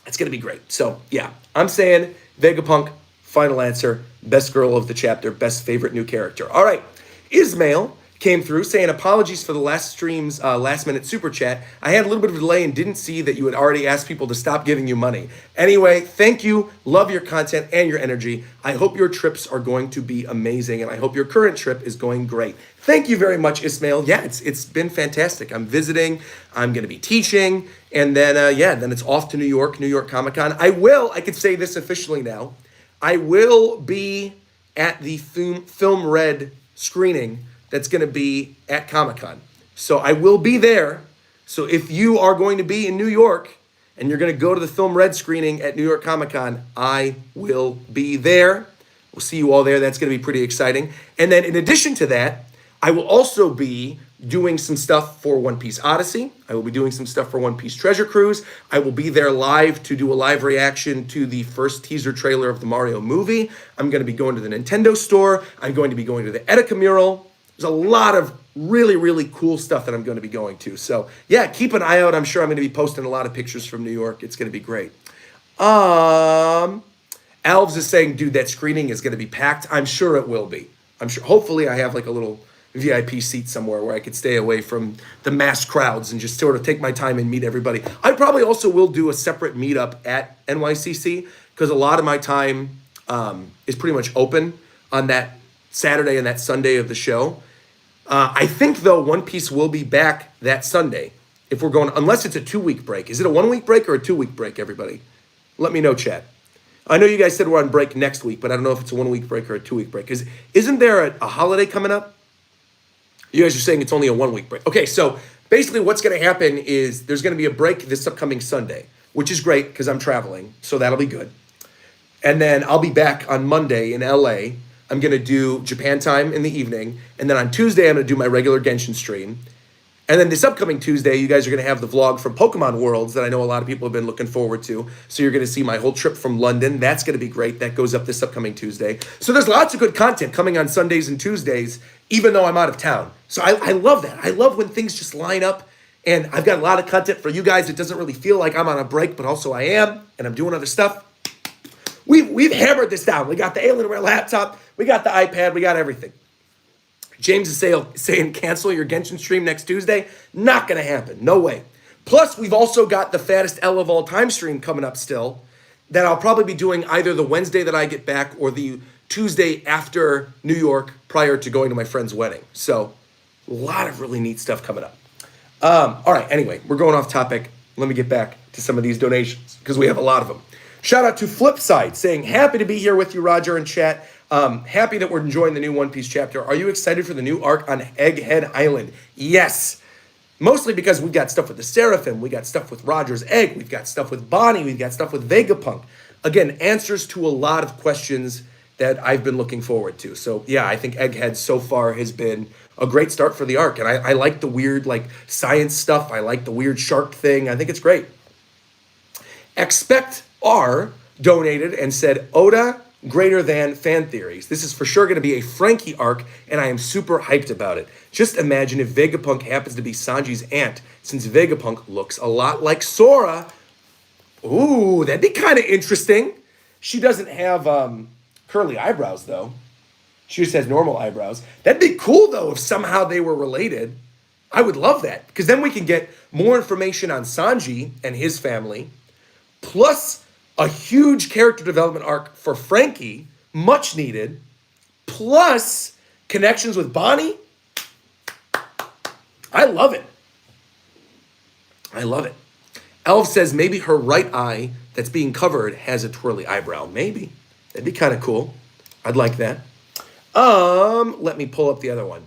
A: it's going to be great. So, yeah, I'm saying Vegapunk, final answer, best girl of the chapter, best favorite new character. All right, Ismail came through saying, apologies for the last stream's last-minute super chat. I had a little bit of a delay and didn't see that you had already asked people to stop giving you money. Anyway, thank you. Love your content and your energy. I hope your trips are going to be amazing, and I hope your current trip is going great. Thank you very much, Ismail. Yeah, it's been fantastic. I'm visiting. I'm going to be teaching. And then, then it's off to New York Comic-Con. I could say this officially now, I will be at the Film Red screening that's going to be at Comic-Con. So I will be there. So if you are going to be in New York and you're going to go to the Film Red screening at New York Comic-Con, I will be there. We'll see you all there. That's going to be pretty exciting. And then in addition to that, I will also be doing some stuff for One Piece Odyssey. I will be doing some stuff for One Piece Treasure Cruise. I will be there live to do a live reaction to the first teaser trailer of the Mario movie. I'm going to be going to the Nintendo store. I'm going to be going to the Etika mural. There's a lot of really, really cool stuff that I'm going to be going to. So, yeah, keep an eye out. I'm sure I'm going to be posting a lot of pictures from New York. It's going to be great. Alves is saying, dude, that screening is going to be packed. I'm sure it will be. I'm sure. Hopefully I have like a little VIP seat somewhere where I could stay away from the mass crowds and just sort of take my time and meet everybody. I probably also will do a separate meetup at NYCC because a lot of my time is pretty much open on that Saturday and that Sunday of the show. I think, though, One Piece will be back that Sunday if we're going, unless it's a 2-week break. Is it a 1-week break or a 2-week break, everybody? Let me know, chat. I know you guys said we're on break next week, but I don't know if it's a 1-week break or a 2-week break. Isn't there a holiday coming up? You guys are saying it's only a 1-week break. Okay, so basically what's going to happen is there's going to be a break this upcoming Sunday, which is great because I'm traveling, so that'll be good. And then I'll be back on Monday in LA. I'm going to do Japan time in the evening. And then on Tuesday, I'm going to do my regular Genshin stream. And then this upcoming Tuesday, you guys are going to have the vlog from Pokemon Worlds that I know a lot of people have been looking forward to. So you're going to see my whole trip from London. That's going to be great. That goes up this upcoming Tuesday. So there's lots of good content coming on Sundays and Tuesdays, even though I'm out of town. So I love that. I love when things just line up. And I've got a lot of content for you guys. It doesn't really feel like I'm on a break, but also I am. And I'm doing other stuff. We've hammered this down. We got the Alienware laptop. We got the iPad. We got everything. James is saying cancel your Genshin stream next Tuesday. Not going to happen. No way. Plus, we've also got the fattest L of all time stream coming up still that I'll probably be doing either the Wednesday that I get back or the Tuesday after New York prior to going to my friend's wedding. So a lot of really neat stuff coming up. All right. Anyway, we're going off topic. Let me get back to some of these donations because we have a lot of them. Shout out to Flipside saying, happy to be here with you, Roger, and chat. Happy that we're enjoying the new One Piece chapter. Are you excited for the new arc on Egghead Island? Yes. Mostly because we've got stuff with the Seraphim. We got stuff with Roger's Egg. We've got stuff with Bonnie. We've got stuff with Vegapunk. Again, answers to a lot of questions that I've been looking forward to. So, yeah, I think Egghead so far has been a great start for the arc. And I like the weird, science stuff. I like the weird shark thing. I think it's great. Expect R donated and said, Oda greater than fan theories. This is for sure going to be a Frankie arc, and I am super hyped about it. Just imagine if Vegapunk happens to be Sanji's aunt, since Vegapunk looks a lot like Sora. Ooh, that'd be kind of interesting. She doesn't have curly eyebrows, though. She just has normal eyebrows. That'd be cool, though, if somehow they were related. I would love that, because then we can get more information on Sanji and his family, plus a huge character development arc for Frankie, much needed, plus connections with Bonnie. I love it. I love it. Elf says maybe her right eye that's being covered has a twirly eyebrow. Maybe. That'd be kind of cool. I'd like that. Let me pull up the other one.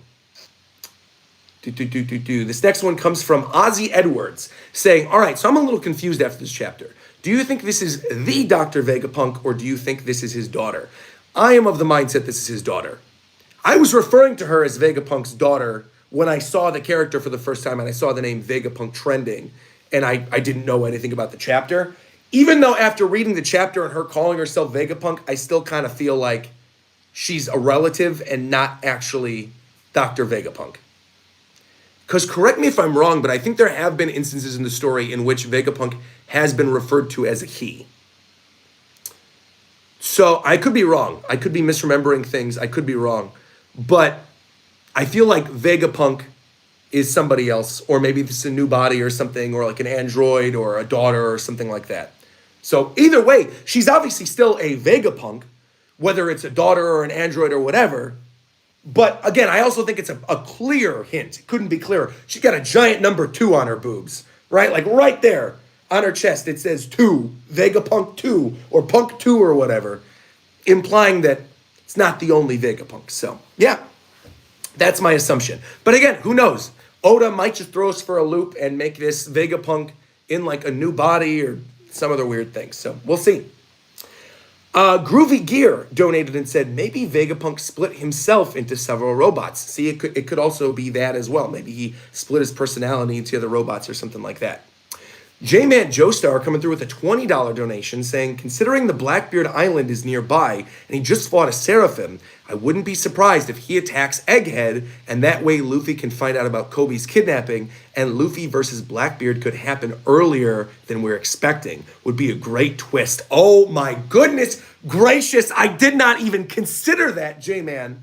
A: This next one comes from Ozzy Edwards saying, all right, so I'm a little confused after this chapter. Do you think this is the Dr. Vegapunk, or do you think this is his daughter? I am of the mindset this is his daughter. I was referring to her as Vegapunk's daughter when I saw the character for the first time and I saw the name Vegapunk trending, and I didn't know anything about the chapter. Even though after reading the chapter and her calling herself Vegapunk, I still kind of feel like she's a relative and not actually Dr. Vegapunk. Because correct me if I'm wrong, but I think there have been instances in the story in which Vegapunk has been referred to as a he. So I could be wrong. I could be misremembering things. I could be wrong. But I feel like Vegapunk is somebody else, or maybe this is a new body or something, or like an android or a daughter or something like that. So either way, she's obviously still a Vegapunk, whether it's a daughter or an android or whatever. But again, I also think it's a clear hint. It couldn't be clearer. She's got a giant number 2 on her boobs, right? Like right there on her chest, it says 2, Vegapunk 2, or Punk 2 or whatever, implying that it's not the only Vegapunk. So yeah, that's my assumption. But again, who knows? Oda might just throw us for a loop and make this Vegapunk in like a new body or some other weird thing. So we'll see. Groovy Gear donated and said, maybe Vegapunk split himself into several robots. See, it could also be that as well. Maybe he split his personality into other robots or something like that. J-Man Joestar coming through with a $20 donation saying, considering the Blackbeard Island is nearby and he just fought a Seraphim, I wouldn't be surprised if he attacks Egghead, and that way Luffy can find out about Kobe's kidnapping, and Luffy versus Blackbeard could happen earlier than we're expecting. Would be a great twist. Oh my goodness gracious, I did not even consider that, J-Man.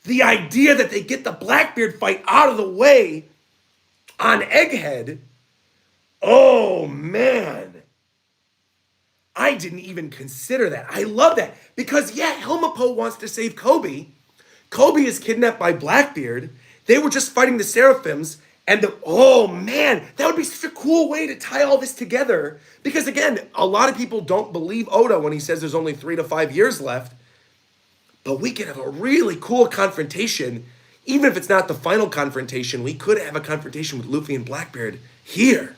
A: the idea that they get the Blackbeard fight out of the way on Egghead, oh man. I didn't even consider that. I love that. Because yeah, Helmeppo wants to save Kobe. Kobe is kidnapped by Blackbeard. They were just fighting the Seraphims. And oh man, that would be such a cool way to tie all this together. Because again, a lot of people don't believe Oda when he says there's only 3 to 5 years left. But we could have a really cool confrontation. Even if it's not the final confrontation, we could have a confrontation with Luffy and Blackbeard here.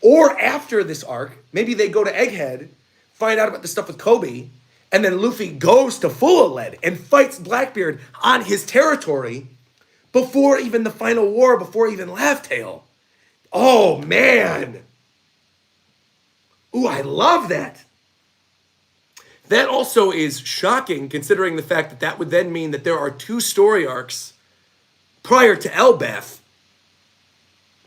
A: Or after this arc, maybe they go to Egghead, find out about the stuff with Kobe, and then Luffy goes to Fullerled and fights Blackbeard on his territory before even the final war, before even Laugh Tale. Oh, man. Ooh, I love that. That also is shocking, considering the fact that that would then mean that there are 2 story arcs prior to Elbaf.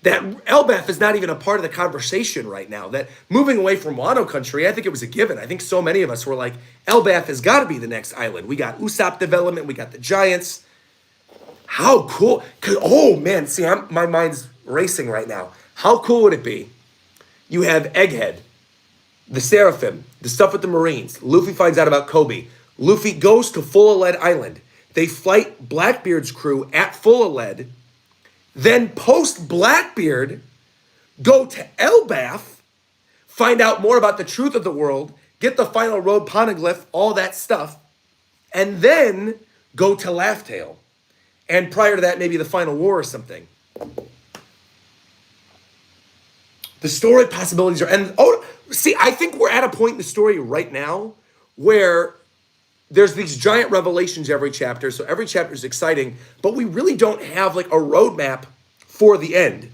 A: That Elbaf is not even a part of the conversation right now. That moving away from Wano Country, I think it was a given. I think so many of us were like, Elbaf has got to be the next island. We got Usopp development. We got the Giants. How cool. Oh, man. See, my mind's racing right now. How cool would it be? You have Egghead, the Seraphim, the stuff with the Marines. Luffy finds out about Kobe. Luffy goes to Fullerled Island. They fight Blackbeard's crew at Fullerled. Then post Blackbeard, go to Elbaf, find out more about the truth of the world, get the final road poneglyph, all that stuff, and then go to Laugh Tale. And prior to that, maybe the final war or something. The story possibilities are, and see, I think we're at a point in the story right now where there's these giant revelations every chapter, so every chapter is exciting, but we really don't have like a roadmap for the end.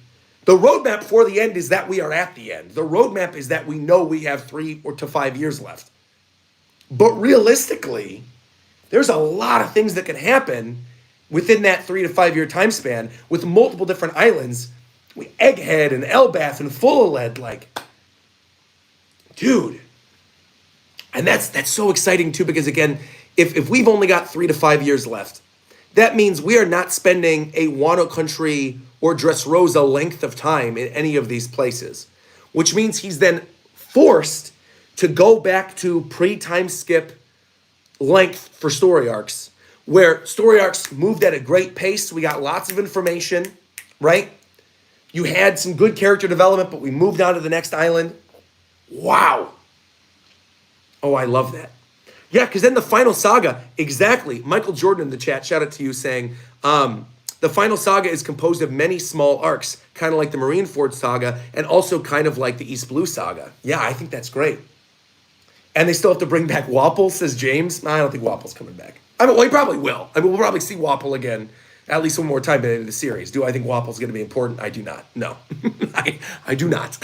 A: The roadmap for the end is that we are at the end. The roadmap is that we know we have 3 to 5 years left. But realistically, there's a lot of things that can happen within that 3 to 5 year time span with multiple different islands, with Egghead and Elbaf and Fullerled, like, dude. And that's so exciting too, because again, if we've only got 3 to 5 years left, that means we are not spending a Wano Country or Dressrosa length of time in any of these places, which means he's then forced to go back to pre-time skip length for story arcs, where story arcs moved at a great pace. We got lots of information, right? You had some good character development, but we moved on to the next island. Wow. Oh, I love that. Yeah, because then the final saga, exactly. Michael Jordan in the chat, shout out to you, saying, the final saga is composed of many small arcs, kind of like the Marineford saga, and also kind of like the East Blue saga. Yeah, I think that's great. And they still have to bring back Wapple, says James. I don't think Wapple's coming back. I mean, well, he probably will. I mean, we'll probably see Wapple again at least one more time in the series. Do I think Wapple's going to be important? I do not. No, I do not.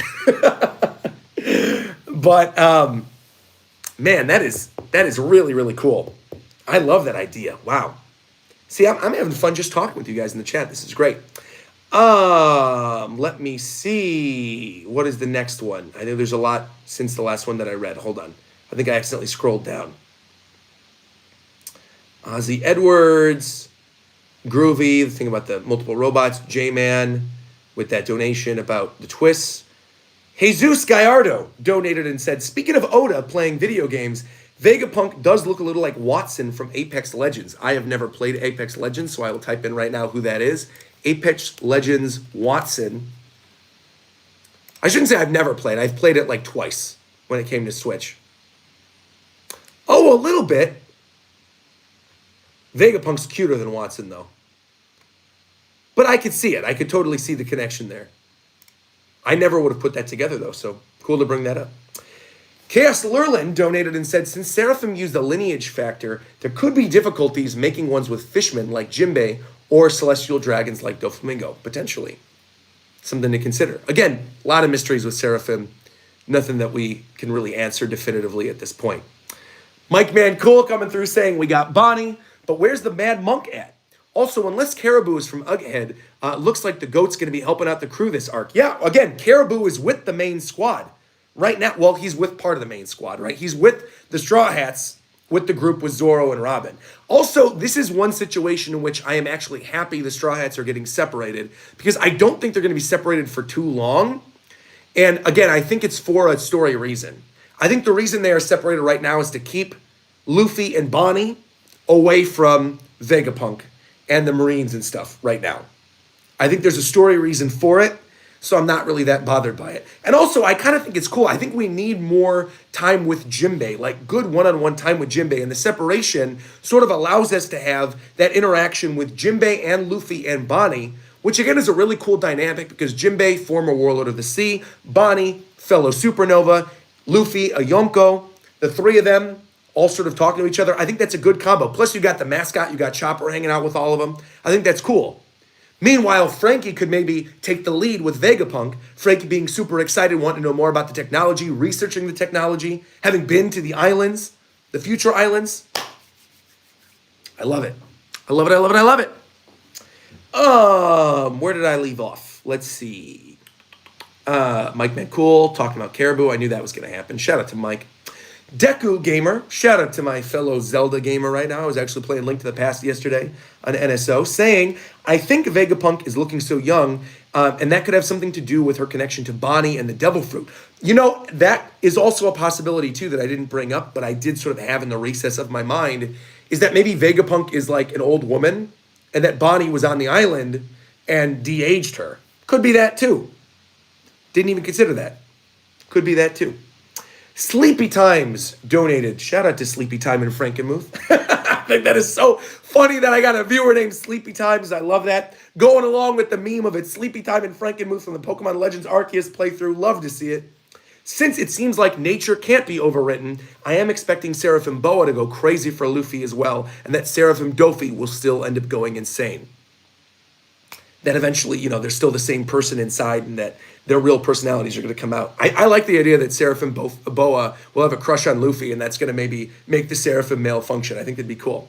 A: But, man, that is really, really cool. I love that idea. Wow. See, I'm having fun just talking with you guys in the chat. This is great. Let me see. What is the next one? I know there's a lot since the last one that I read. Hold on. I think I accidentally scrolled down. Ozzy Edwards, Groovy, the thing about the multiple robots, J-Man with that donation about the twists. Jesus Gallardo donated and said, speaking of Oda playing video games, Vegapunk does look a little like Watson from Apex Legends. I have never played Apex Legends, so I will type in right now who that is. Apex Legends Watson. I shouldn't say I've never played. I've played it like twice when it came to Switch. Oh, a little bit. Vegapunk's cuter than Watson, though. But I could see it. I could totally see the connection there. I never would have put that together, though, so cool to bring that up. Chaos Lurlin donated and said, since Seraphim used the lineage factor, there could be difficulties making ones with fishmen like Jinbei or celestial dragons like Doflamingo, potentially. Something to consider. Again, a lot of mysteries with Seraphim. Nothing that we can really answer definitively at this point. Mike Man Cool coming through saying, we got Bonnie, but where's the Mad Monk at? Also, unless Caribou is from Egghead, looks like the GOAT's going to be helping out the crew this arc. Yeah, again, Caribou is with the main squad right now. Well, he's with part of the main squad, right? He's with the Straw Hats with the group with Zoro and Robin. Also, this is one situation in which I am actually happy the Straw Hats are getting separated because I don't think they're going to be separated for too long. And again, I think it's for a story reason. I think the reason they are separated right now is to keep Luffy and Bonnie away from Vegapunk and the Marines and stuff right now. I think there's a story reason for it, so I'm not really that bothered by it. And also, I kind of think it's cool. I think we need more time with Jinbei, like good one-on-one time with Jinbei. And the separation sort of allows us to have that interaction with Jinbei and Luffy and Bonnie, which again is a really cool dynamic because Jinbei, former warlord of the sea, Bonnie, fellow supernova, Luffy, a Yonko, the three of them all sort of talking to each other. I think that's a good combo. Plus, you got the mascot, you got Chopper hanging out with all of them. I think that's cool. Meanwhile, Frankie could maybe take the lead with Vegapunk. Frankie being super excited, wanting to know more about the technology, researching the technology, having been to the islands, the future islands. I love it. I love it, I love it, I love it. Where did I leave off? Let's see. Mike McCool talking about Caribou. I knew that was going to happen. Shout out to Mike. Deku Gamer, shout out to my fellow Zelda gamer right now. I was actually playing Link to the Past yesterday on NSO, saying, I think Vegapunk is looking so young, and that could have something to do with her connection to Bonnie and the Devil Fruit. You know, that is also a possibility, too, that I didn't bring up, but I did sort of have in the recess of my mind, is that maybe Vegapunk is like an old woman, and that Bonnie was on the island and de-aged her. Could be that, too. Didn't even consider that. Could be that, too. Sleepy Times donated. Shout out to Sleepy Time and Frankenmuth. I think that is so funny that I got a viewer named Sleepy Times. I love that. Going along with the meme of it, Sleepy Time and Frankenmuth from the Pokemon Legends Arceus playthrough. Love to see it. Since it seems like nature can't be overwritten, I am expecting Seraphim Boa to go crazy for Luffy as well, and that Seraphim Dofi will still end up going insane. That eventually, you know, they're still the same person inside and that their real personalities are going to come out. I like the idea that Seraphim Boa will have a crush on Luffy and that's going to maybe make the Seraphim male function. I think that'd be cool.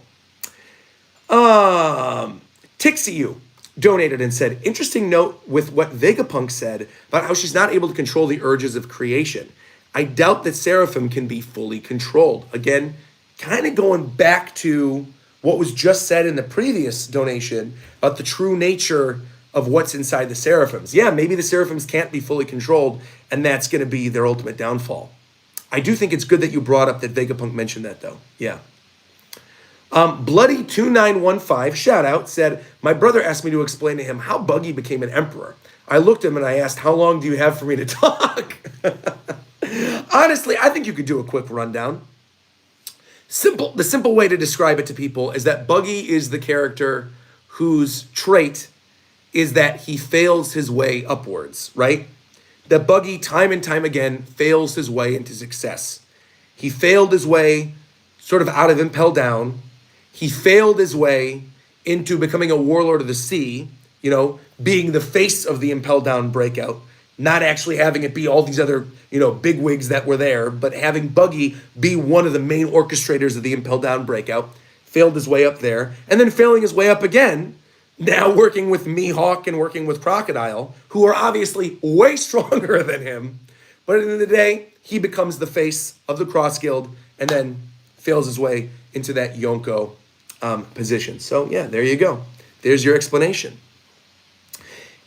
A: Tixiu donated and said, interesting note with what Vegapunk said about how she's not able to control the urges of creation. I doubt that Seraphim can be fully controlled. Again, kind of going back to what was just said in the previous donation about the true nature of what's inside the Seraphims. Yeah, maybe the Seraphims can't be fully controlled, and that's going to be their ultimate downfall. I do think it's good that you brought up that Vegapunk mentioned that, though. Yeah. Bloody2915, shout out, said, my brother asked me to explain to him how Buggy became an emperor. I looked at him and I asked, how long do you have for me to talk? Honestly, I think you could do a quick rundown. The simple way to describe it to people is that Buggy is the character whose trait is that he fails his way upwards, right? That Buggy, time and time again, fails his way into success. He failed his way sort of out of Impel Down. He failed his way into becoming a warlord of the sea, you know, being the face of the Impel Down breakout, not actually having it be all these other, you know, bigwigs that were there, but having Buggy be one of the main orchestrators of the Impel Down breakout, failed his way up there, and then failing his way up again, now working with Mihawk and working with Crocodile, who are obviously way stronger than him, but at the end of the day, he becomes the face of the Cross Guild and then fails his way into that Yonko position. So yeah, there you go. There's your explanation.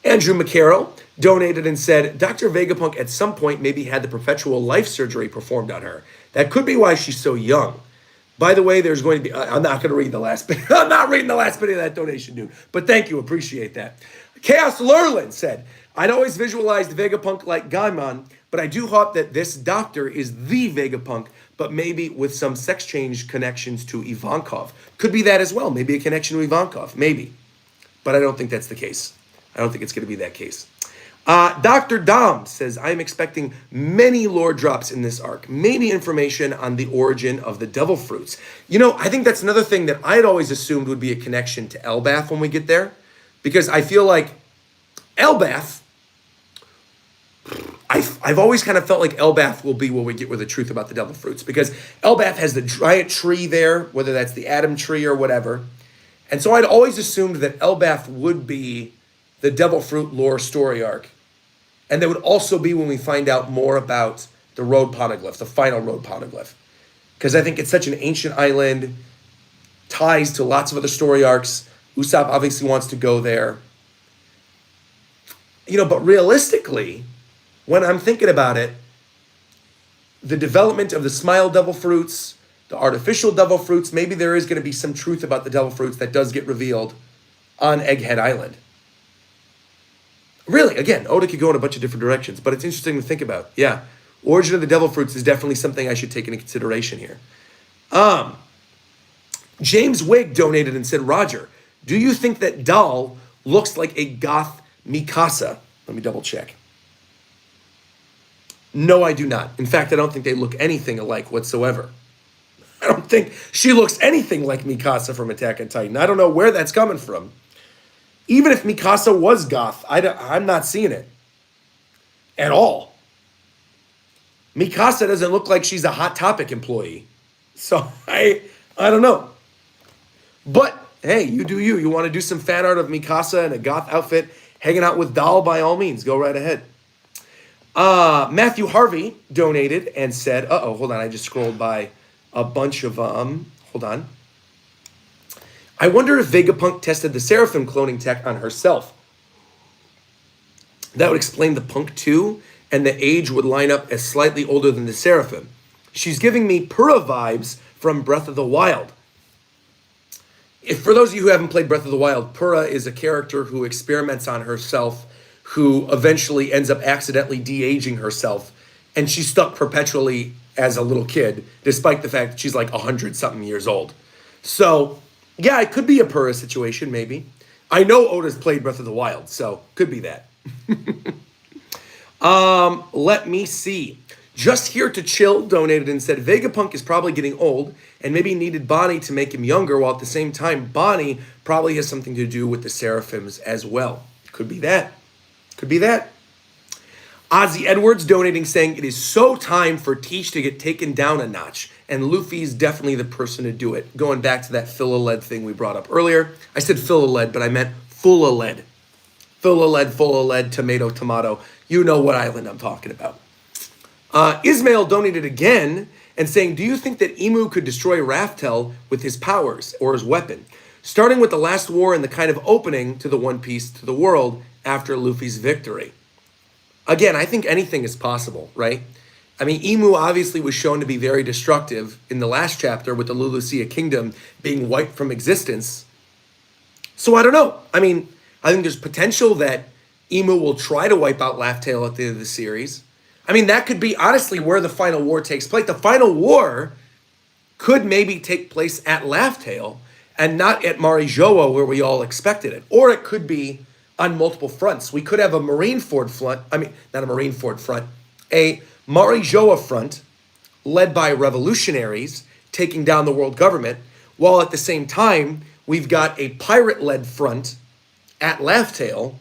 A: Andrew McCarroll donated and said, Dr. Vegapunk at some point maybe had the perpetual life surgery performed on her. That could be why she's so young. By the way, there's going to be, I'm not going to read the last bit. I'm not reading the last bit of that donation, dude. But thank you, appreciate that. Chaos Lurlin said, I'd always visualized Vegapunk like Gaimon, but I do hope that this doctor is the Vegapunk, but maybe with some sex change connections to Ivankov. Could be that as well. Maybe a connection to Ivankov, maybe. But I don't think that's the case. I don't think it's going to be that case. Dr. Dom says, I'm expecting many lore drops in this arc. Maybe information on the origin of the devil fruits. You know, I think that's another thing that I had always assumed would be a connection to Elbath when we get there. Because I feel like Elbath, I've always kind of felt like Elbath will be where we get with the truth about the devil fruits. Because Elbath has the giant tree there, whether that's the Adam tree or whatever. And so I'd always assumed that Elbath would be the devil fruit lore story arc. And that would also be when we find out more about the road poneglyph, the final road poneglyph. because I think it's such an ancient island, ties to lots of other story arcs. Usopp obviously wants to go there. But realistically, when I'm thinking about it, the development of the Smile Devil Fruits, the artificial Devil Fruits, maybe there is going to be some truth about the Devil Fruits that does get revealed on Egghead Island. Really, again, Oda could go in a bunch of different directions, but it's interesting to think about. Yeah, origin of the Devil Fruits is definitely something I should take into consideration here. James Wigg donated and said, Roger, do you think that Doll looks like a goth Mikasa? Let me double check. No, I do not. In fact, I don't think they look anything alike whatsoever. I don't think she looks anything like Mikasa from Attack on Titan. I don't know where that's coming from. Even if Mikasa was goth, I'm not seeing it at all. Mikasa doesn't look like she's a Hot Topic employee. So I don't know. But hey, you do you. You want to do some fan art of Mikasa in a goth outfit, hanging out with Doll, by all means, go right ahead. Matthew Harvey donated and said, hold on, I just scrolled by a bunch of, hold on. I wonder if Vegapunk tested the Seraphim cloning tech on herself. That would explain the Punk 2, and the age would line up as slightly older than the Seraphim. She's giving me Purah vibes from Breath of the Wild. For those of you who haven't played Breath of the Wild, Purah is a character who experiments on herself, who eventually ends up accidentally de-aging herself, and she's stuck perpetually as a little kid, despite the fact that she's like 100-something years old. So, yeah, it could be a Purah situation, maybe. I know Oda's played Breath of the Wild, so could be that. Let me see. Just Here to Chill donated and said, Vegapunk is probably getting old and maybe needed Bonnie to make him younger, while at the same time, Bonnie probably has something to do with the Seraphims as well. Could be that. Could be that. Ozzy Edwards donating saying, it is so time for Teach to get taken down a notch, and Luffy's definitely the person to do it. Going back to that fill of lead thing we brought up earlier. I said fill of lead, but I meant full of lead. Fill of lead, tomato. You know what island I'm talking about. Ismail donated again and saying, do you think that Emu could destroy Raftel with his powers or his weapon? Starting with the last war and the kind of opening to the One Piece to the world after Luffy's victory. Again, I think anything is possible, right? I mean, Emu obviously was shown to be very destructive in the last chapter with the Lulusia Kingdom being wiped from existence. So I don't know. I mean, I think there's potential that Emu will try to wipe out Laugh-Tale at the end of the series. I mean, that could be honestly where the final war takes place. The final war could maybe take place at Laugh-Tale and not at Marijoa where we all expected it. Or it could be on multiple fronts. We could have a Marineford front. I mean, not a Marineford front. A Marijoa front led by revolutionaries taking down the world government, while at the same time, we've got a pirate-led front at Laugh-Tale.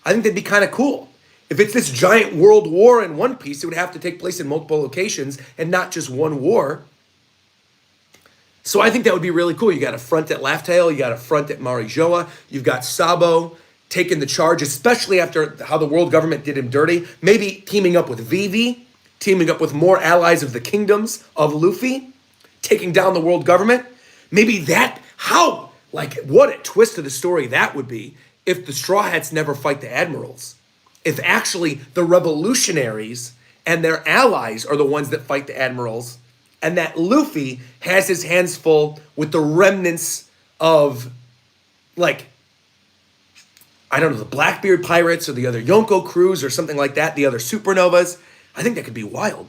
A: I think that'd be kind of cool. If it's this giant world war in One Piece, it would have to take place in multiple locations and not just one war. So I think that would be really cool. You got a front at Laugh-Tale, you got a front at Marijoa, you've got Sabo taking the charge, especially after how the world government did him dirty. Maybe teaming up with Vivi, teaming up with more allies of the kingdoms of Luffy, taking down the world government. Maybe that, how? Like, what a twist to the story that would be if the Straw Hats never fight the Admirals. If actually the revolutionaries and their allies are the ones that fight the Admirals, and that Luffy has his hands full with the remnants of, like, I don't know, the Blackbeard Pirates or the other Yonko crews or something like that, the other Supernovas. I think that could be wild.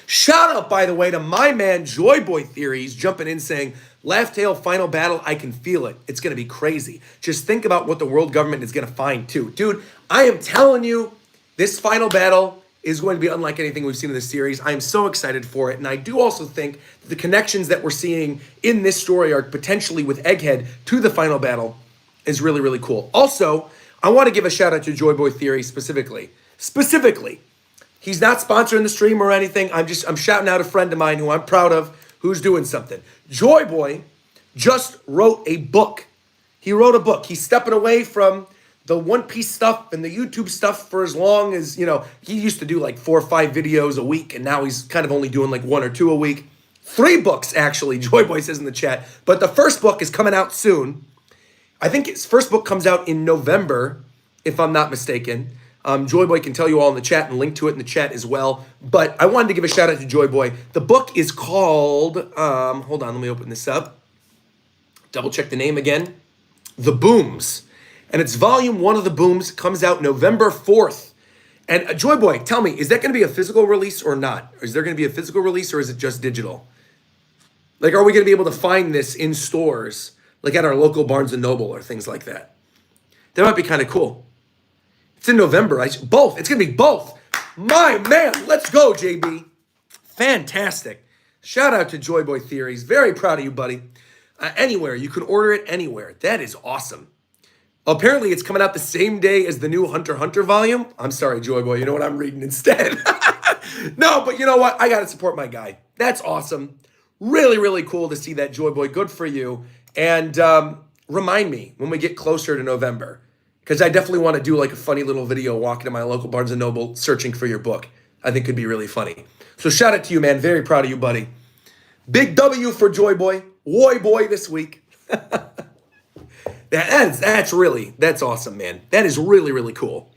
A: Shout out, by the way, to my man Joy Boy Theories jumping in saying, Laugh-Tale final battle, I can feel it. It's going to be crazy. Just think about what the world government is going to find too. Dude, I am telling you, this final battle is going to be unlike anything we've seen in this series. I am so excited for it. And I do also think that the connections that we're seeing in this story arc, potentially with Egghead to the final battle, is really, really cool. Also, I want to give a shout out to Joy Boy Theory specifically. He's not sponsoring the stream or anything. I'm shouting out a friend of mine who I'm proud of, who's doing something. Joy Boy just wrote a book. He wrote a book. He's stepping away from the One Piece stuff and the YouTube stuff for as long as, he used to do like 4 or 5 videos a week, and now he's kind of only doing like 1 or 2 a week. 3 books, actually, Joy Boy says in the chat. But the first book is coming out soon. I think his first book comes out in November, if I'm not mistaken. Joy Boy can tell you all in the chat and link to it in the chat as well. But I wanted to give a shout out to Joy Boy. The book is called, hold on, let me open this up. Double check the name again. The Booms. And it's volume 1 of The Booms. Comes out November 4th. And Joy Boy, tell me, is that going to be a physical release or not? Is there going to be a physical release or is it just digital? Like, are we going to be able to find this in stores, like at our local Barnes & Noble or things like that? That might be kind of cool. It's in November. Both. It's going to be both. My man, let's go, JB. Fantastic. Shout out to Joy Boy Theories. Very proud of you, buddy. Anywhere. You can order it anywhere. That is awesome. Apparently, it's coming out the same day as the new Hunter x Hunter volume. I'm sorry, Joy Boy. You know what I'm reading instead? No, but you know what? I got to support my guy. That's awesome. Really, really cool to see that, Joy Boy. Good for you. And remind me when we get closer to November, because I definitely want to do like a funny little video walking to my local Barnes & Noble searching for your book. I think could be really funny. So shout out to you, man. Very proud of you, buddy. Big W for Joy Boy. Woy Boy this week. That's awesome, man. That is really, really cool.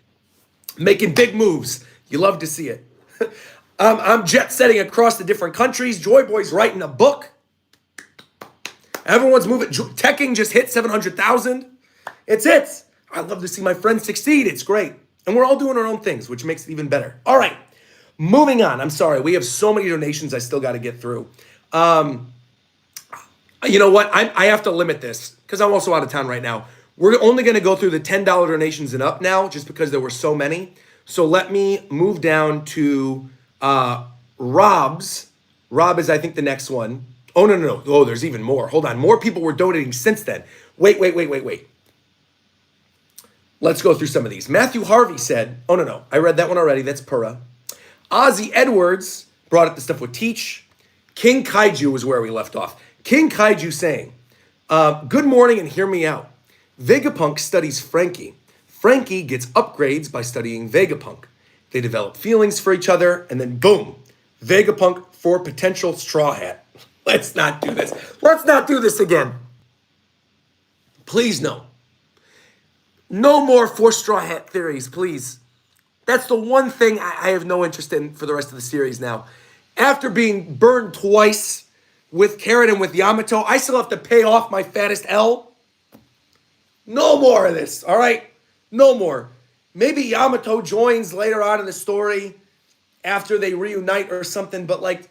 A: Making big moves. You love to see it. I'm jet setting across the different countries. Joy Boy's writing a book. Everyone's moving. Teching just hit 700,000. It's it. I love to see my friends succeed. It's great. And we're all doing our own things, which makes it even better. All right. Moving on. I'm sorry. We have so many donations I still got to get through. You know what? I have to limit this because I'm also out of town right now. We're only going to go through the $10 donations and up now just because there were so many. So let me move down to Rob's. Rob is, I think, the next one. Oh, no. Oh, there's even more. Hold on. More people were donating since then. Wait. Let's go through some of these. Matthew Harvey said, oh, no. I read that one already. That's Pura. Ozzy Edwards brought up the stuff with Teach. King Kaiju was where we left off. King Kaiju saying, good morning and hear me out. Vegapunk studies Frankie. Frankie gets upgrades by studying Vegapunk. They develop feelings for each other, and then boom, Vegapunk for potential Straw Hat. Let's not do this. Let's not do this again. Please no. No more for Straw Hat theories, please. That's the one thing I have no interest in for the rest of the series now. After being burned twice with Carrot and with Yamato, I still have to pay off my fattest L. No more of this, all right? No more. Maybe Yamato joins later on in the story after they reunite or something, but like,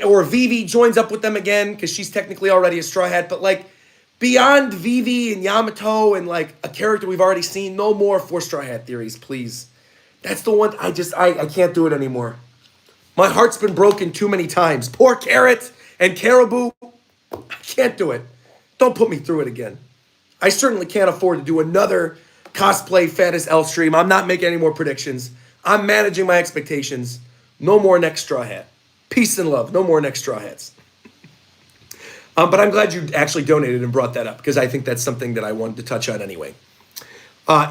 A: or Vivi joins up with them again because she's technically already a Straw Hat, but like, beyond Vivi and Yamato and like a character we've already seen, no more for Straw Hat theories, please. That's the one I can't do it anymore. My heart's been broken too many times. Poor Carrot and Caribou. I can't do it. Don't put me through it again. I certainly can't afford to do another cosplay fattest L stream. I'm not making any more predictions. I'm managing my expectations. No more next Straw Hat. Peace and love. No more next Straw Hats. But I'm glad you actually donated and brought that up because I think that's something that I wanted to touch on anyway.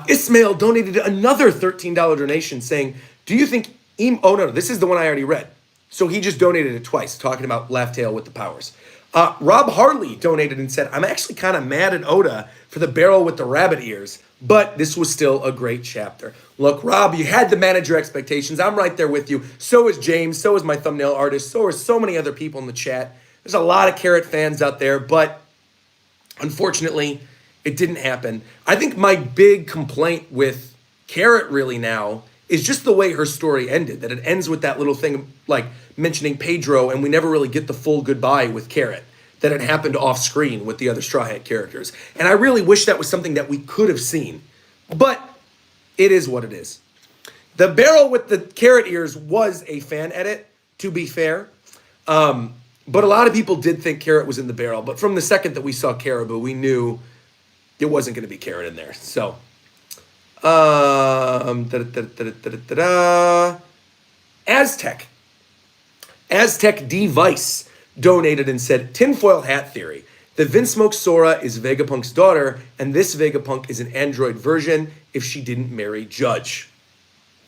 A: Ismail donated another $13 donation saying, do you think... Oh, no, this is the one I already read. So he just donated it twice, talking about Laugh Tale with the powers. Rob Harley donated and said, I'm actually kind of mad at Oda for the barrel with the rabbit ears, but this was still a great chapter. Look, Rob, you had to manage your expectations. I'm right there with you. So is James. So is my thumbnail artist. So are so many other people in the chat. There's a lot of Carrot fans out there, but unfortunately, it didn't happen. I think my big complaint with Carrot really now is just the way her story ended, that it ends with that little thing like mentioning Pedro, and we never really get the full goodbye with Carrot, that it happened off screen with the other Straw Hat characters. And I really wish that was something that we could have seen, but it is what it is. The barrel with the Carrot ears was a fan edit, to be fair. But a lot of people did think Carrot was in the barrel, but from the second that we saw Caribou, we knew it wasn't going to be Carrot in there. So, Aztec Device donated and said, tinfoil hat theory. The Vinsmoke Sora is Vegapunk's daughter, and this Vegapunk is an android version if she didn't marry Judge.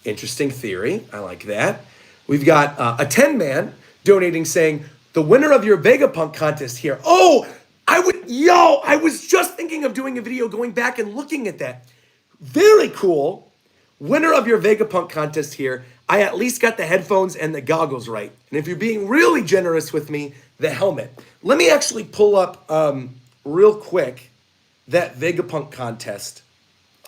A: Interesting theory. I like that. We've got a 10-man donating saying, the winner of your Vegapunk contest here. Oh, I was just thinking of doing a video going back and looking at that. Very cool. Winner of your Vegapunk contest here. I at least got the headphones and the goggles right. And if you're being really generous with me, the helmet. Let me actually pull up real quick that Vegapunk contest.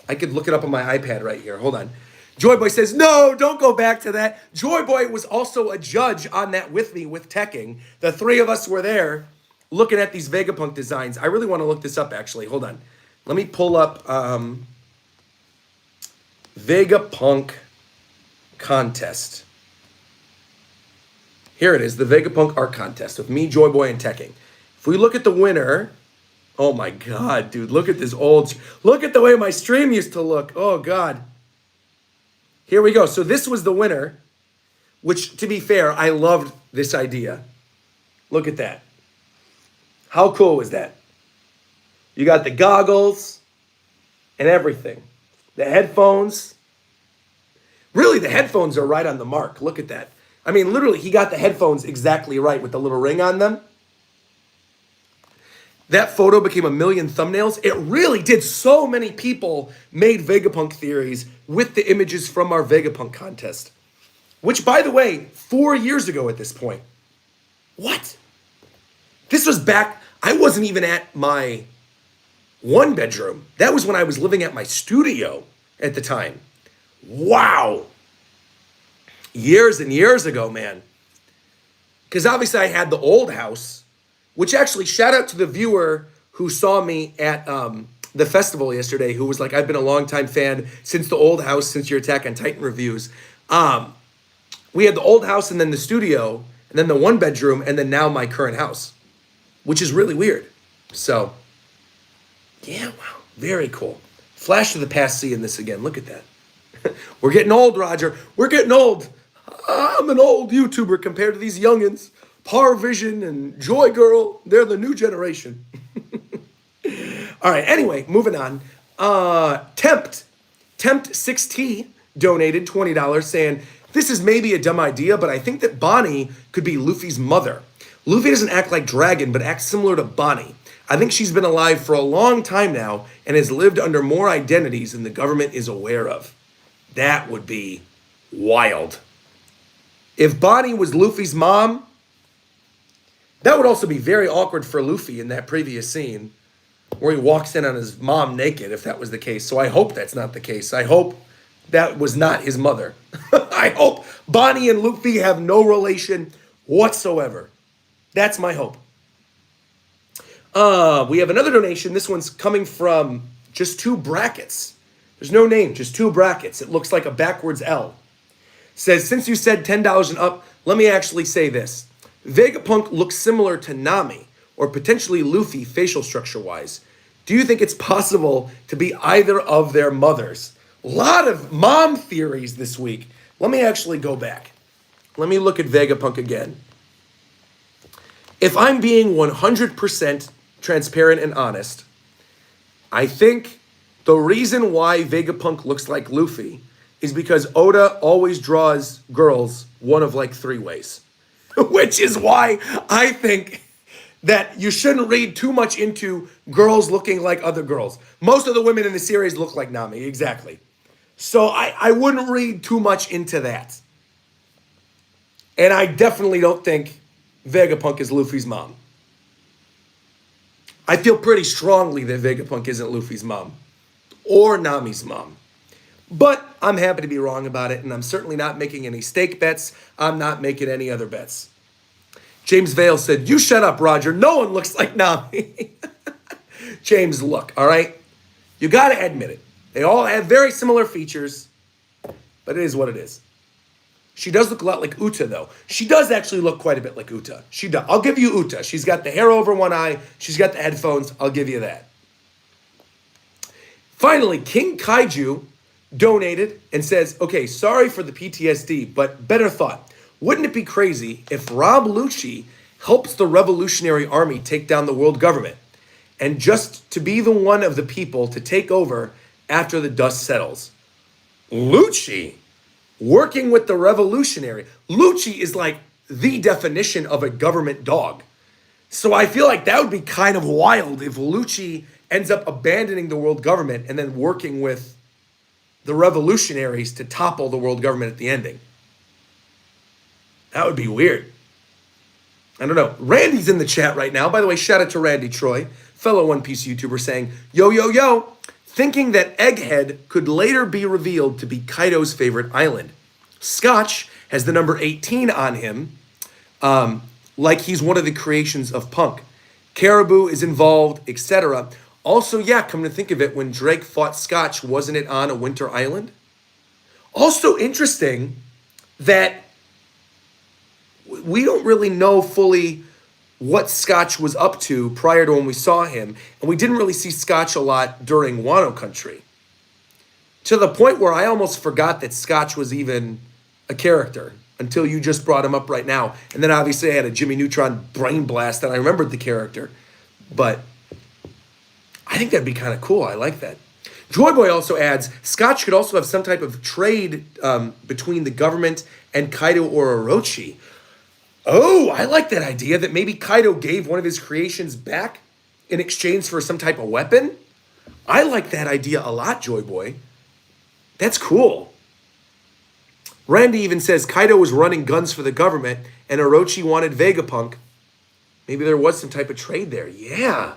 A: I could look it up on my iPad right here. Hold on. Joyboy says, no, don't go back to that. Joyboy was also a judge on that with me with Teching. The three of us were there looking at these Vegapunk designs. I really want to look this up, actually. Hold on. Let me pull up Vegapunk contest. Here it is, the Vegapunk art contest with me, Joyboy, and Teching. If we look at the winner, oh my God, dude, look at this look at the way my stream used to look. Oh God. Here we go. So this was the winner, which, to be fair, I loved this idea. Look at that. How cool was that? You got the goggles and everything. The headphones. Really, the headphones are right on the mark. Look at that. I mean, literally, he got the headphones exactly right with the little ring on them. That photo became 1 million thumbnails. It really did. So many people made Vegapunk theories with the images from our Vegapunk contest. Which, by the way, 4 years ago at this point. What? This was back, I wasn't even at my 1-bedroom. That was when I was living at my studio at the time. Wow. Years and years ago, man. Because obviously I had the old house, which actually, shout out to the viewer who saw me at the festival yesterday, who was like, I've been a longtime fan since the old house, since your Attack on Titan reviews. We had the old house and then the studio, and then the 1-bedroom, and then now my current house, which is really weird. So, yeah, wow, very cool. Flash to the past seeing this again. Look at that. We're getting old, Roger. We're getting old. I'm an old YouTuber compared to these youngins. Parvision and Joy Girl, they're the new generation. All right, anyway, moving on. Tempt6T donated $20 saying, this is maybe a dumb idea, but I think that Bonnie could be Luffy's mother. Luffy doesn't act like Dragon, but acts similar to Bonnie. I think she's been alive for a long time now and has lived under more identities than the government is aware of. That would be wild. If Bonnie was Luffy's mom, that would also be very awkward for Luffy in that previous scene where he walks in on his mom naked, if that was the case. So I hope that's not the case. I hope that was not his mother. I hope Bonnie and Luffy have no relation whatsoever. That's my hope. We have another donation. This one's coming from just 2 brackets. There's no name, just 2 brackets. It looks like a backwards L. Says, since you said $10 and up, let me actually say this. Vegapunk looks similar to Nami, or potentially Luffy facial structure-wise. Do you think it's possible to be either of their mothers? A lot of mom theories this week. Let me actually go back. Let me look at Vegapunk again. If I'm being 100% transparent and honest, I think the reason why Vegapunk looks like Luffy is because Oda always draws girls one of like 3 ways. Which is why I think that you shouldn't read too much into girls looking like other girls. Most of the women in the series look like Nami, exactly. So I wouldn't read too much into that. And I definitely don't think Vegapunk is Luffy's mom. I feel pretty strongly that Vegapunk isn't Luffy's mom or Nami's mom. But I'm happy to be wrong about it, and I'm certainly not making any stake bets. I'm not making any other bets. James Vale said, you shut up, Roger. No one looks like Nami. James, look, all right? You got to admit it. They all have very similar features, but it is what it is. She does look a lot like Uta, though. She does actually look quite a bit like Uta. She does. I'll give you Uta. She's got the hair over one eye. She's got the headphones. I'll give you that. Finally, King Kaiju donated and says, okay, sorry for the PTSD, but better thought. Wouldn't it be crazy if Rob Lucci helps the Revolutionary Army take down the world government? and just to be the one of the people to take over after the dust settles. Lucci, working with the revolutionary. Lucci is like the definition of a government dog. So I feel like that would be kind of wild if Lucci ends up abandoning the world government and then working with the revolutionaries to topple the world government at the ending. That would be weird. I don't know. Randy's in the chat right now. By the way, shout out to Randy Troy, fellow One Piece YouTuber, saying, yo, yo, yo, thinking that Egghead could later be revealed to be Kaido's favorite island. Scotch has the number 18 on him, like he's one of the creations of Punk. Caribou is involved, etc. Also, yeah, come to think of it, when Drake fought Scotch, wasn't it on a winter island? Also interesting that we don't really know fully what Scotch was up to prior to when we saw him, and we didn't really see Scotch a lot during Wano Country. To the point where I almost forgot that Scotch was even a character until you just brought him up right now. And then obviously I had a Jimmy Neutron brain blast and I remembered the character. But I think that'd be kind of cool. I like that. Joyboy also adds, Scotch could also have some type of trade between the government and Kaido or Orochi. Oh, I like that idea that maybe Kaido gave one of his creations back in exchange for some type of weapon. I like that idea a lot, Joyboy. That's cool. Randy even says Kaido was running guns for the government and Orochi wanted Vegapunk. Maybe there was some type of trade there. Yeah.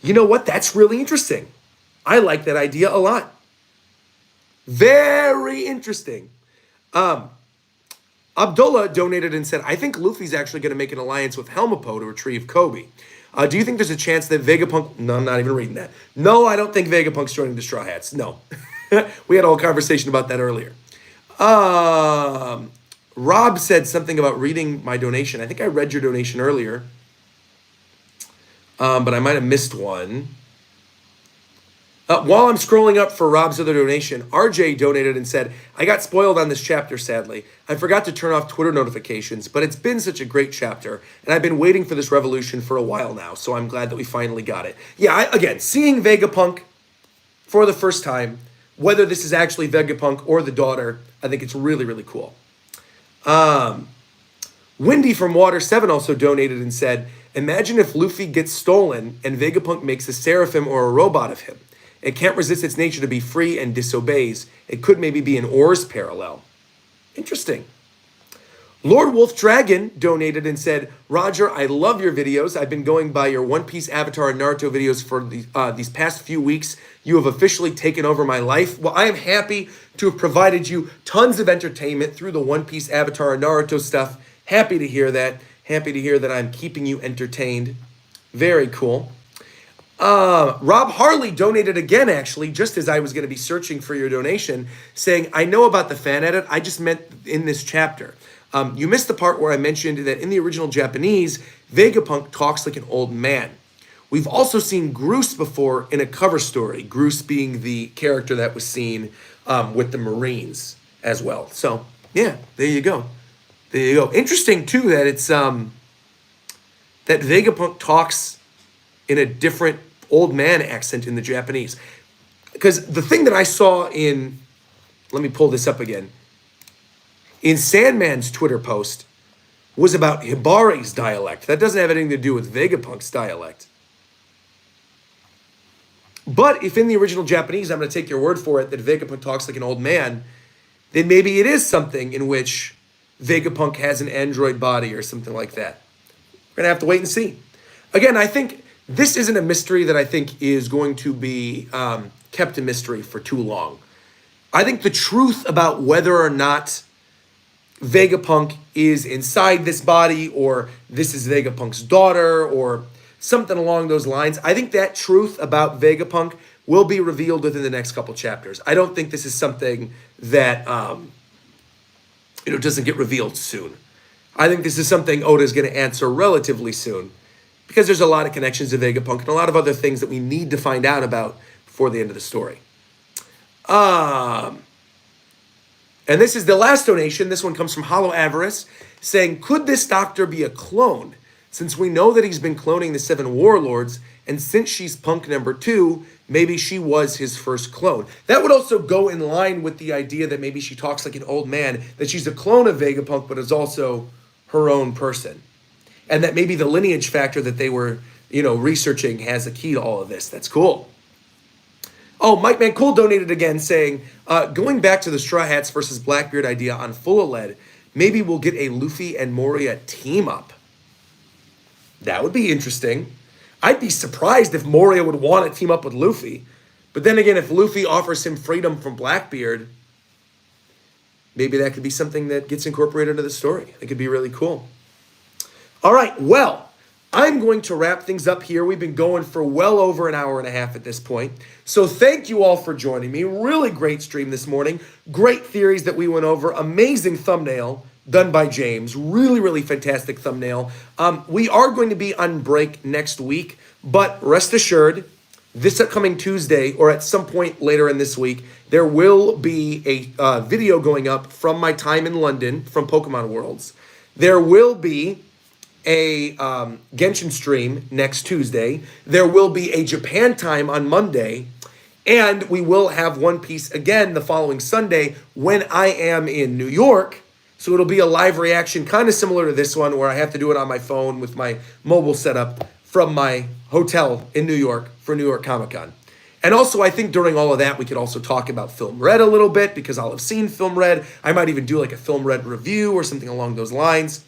A: You know what? That's really interesting. I like that idea a lot. Very interesting. Abdullah donated and said, I think Luffy's actually going to make an alliance with Helmeppo to retrieve Kobe. Do you think there's a chance that Vegapunk... No, I'm not even reading that. No, I don't think Vegapunk's joining the Straw Hats. No. We had a whole conversation about that earlier. Rob said something about reading my donation. I think I read your donation earlier. But I might have missed one. While I'm scrolling up for Rob's other donation, RJ donated and said, I got spoiled on this chapter, sadly. I forgot to turn off Twitter notifications, but it's been such a great chapter, and I've been waiting for this revolution for a while now, so I'm glad that we finally got it. Yeah, again, seeing Vegapunk for the first time, whether this is actually Vegapunk or the daughter, I think it's really, really cool. Wendy from Water 7 also donated and said, imagine if Luffy gets stolen and Vegapunk makes a seraphim or a robot of him. It can't resist its nature to be free and disobeys. It could maybe be an Oars parallel. Interesting. Lord Wolf Dragon donated and said, Roger, I love your videos. I've been going by your One Piece, Avatar, and Naruto videos for these past few weeks. You have officially taken over my life. Well, I am happy to have provided you tons of entertainment through the One Piece, Avatar, and Naruto stuff. Happy to hear that. Happy to hear that I'm keeping you entertained. Very cool. Rob Harley donated again, actually, just as I was going to be searching for your donation, saying, I know about the fan edit. I just meant in this chapter. You missed the part where I mentioned that in the original Japanese, Vegapunk talks like an old man. We've also seen Groose before in a cover story, Groose being the character that was seen with the Marines as well. So, yeah, there you go. There you go. Interesting, too, that it's that Vegapunk talks in a different old man accent in the Japanese. Because the thing that I saw in, let me pull this up again, in Sandman's Twitter post was about Hibari's dialect. That doesn't have anything to do with Vegapunk's dialect. But if in the original Japanese, I'm going to take your word for it, that Vegapunk talks like an old man, then maybe it is something in which Vegapunk has an android body or something like that. We're going to have to wait and see. Again, I think this isn't a mystery that I think is going to be kept a mystery for too long. I think the truth about whether or not Vegapunk is inside this body or this is Vegapunk's daughter or something along those lines, I think that truth about Vegapunk will be revealed within the next couple chapters. I don't think this is something that doesn't get revealed soon. I think this is something Oda's going to answer relatively soon, because there's a lot of connections to Vegapunk and a lot of other things that we need to find out about before the end of the story. And this is the last donation. This one comes from Hollow Avarice, saying, could this doctor be a clone? Since we know that he's been cloning the 7 warlords, And since she's Punk number 2, maybe she was his first clone. That would also go in line with the idea that maybe she talks like an old man, that she's a clone of Vegapunk, but is also her own person. And that maybe the lineage factor that they were, researching has a key to all of this. That's cool. Oh, Mike Man Cool donated again saying, going back to the Straw Hats versus Blackbeard idea on Full LED, maybe we'll get a Luffy and Moria team up. That would be interesting. I'd be surprised if Moria would want to team up with Luffy. But then again, if Luffy offers him freedom from Blackbeard, maybe that could be something that gets incorporated into the story. It could be really cool. All right, well, I'm going to wrap things up here. We've been going for well over an hour and a half at this point. So thank you all for joining me. Really great stream this morning. Great theories that we went over. Amazing thumbnail done by James. Really, really fantastic thumbnail. We are going to be on break next week, but rest assured, this upcoming Tuesday, or at some point later in this week, there will be a video going up from my time in London from Pokemon Worlds. There will be a Genshin stream next Tuesday. There will be a Japan time on Monday. And we will have One Piece again the following Sunday when I am in New York. So it'll be a live reaction, kind of similar to this one, where I have to do it on my phone with my mobile setup from my hotel in New York for New York Comic Con. And also, I think during all of that, we could also talk about Film Red a little bit, because I'll have seen Film Red. I might even do like a Film Red review or something along those lines.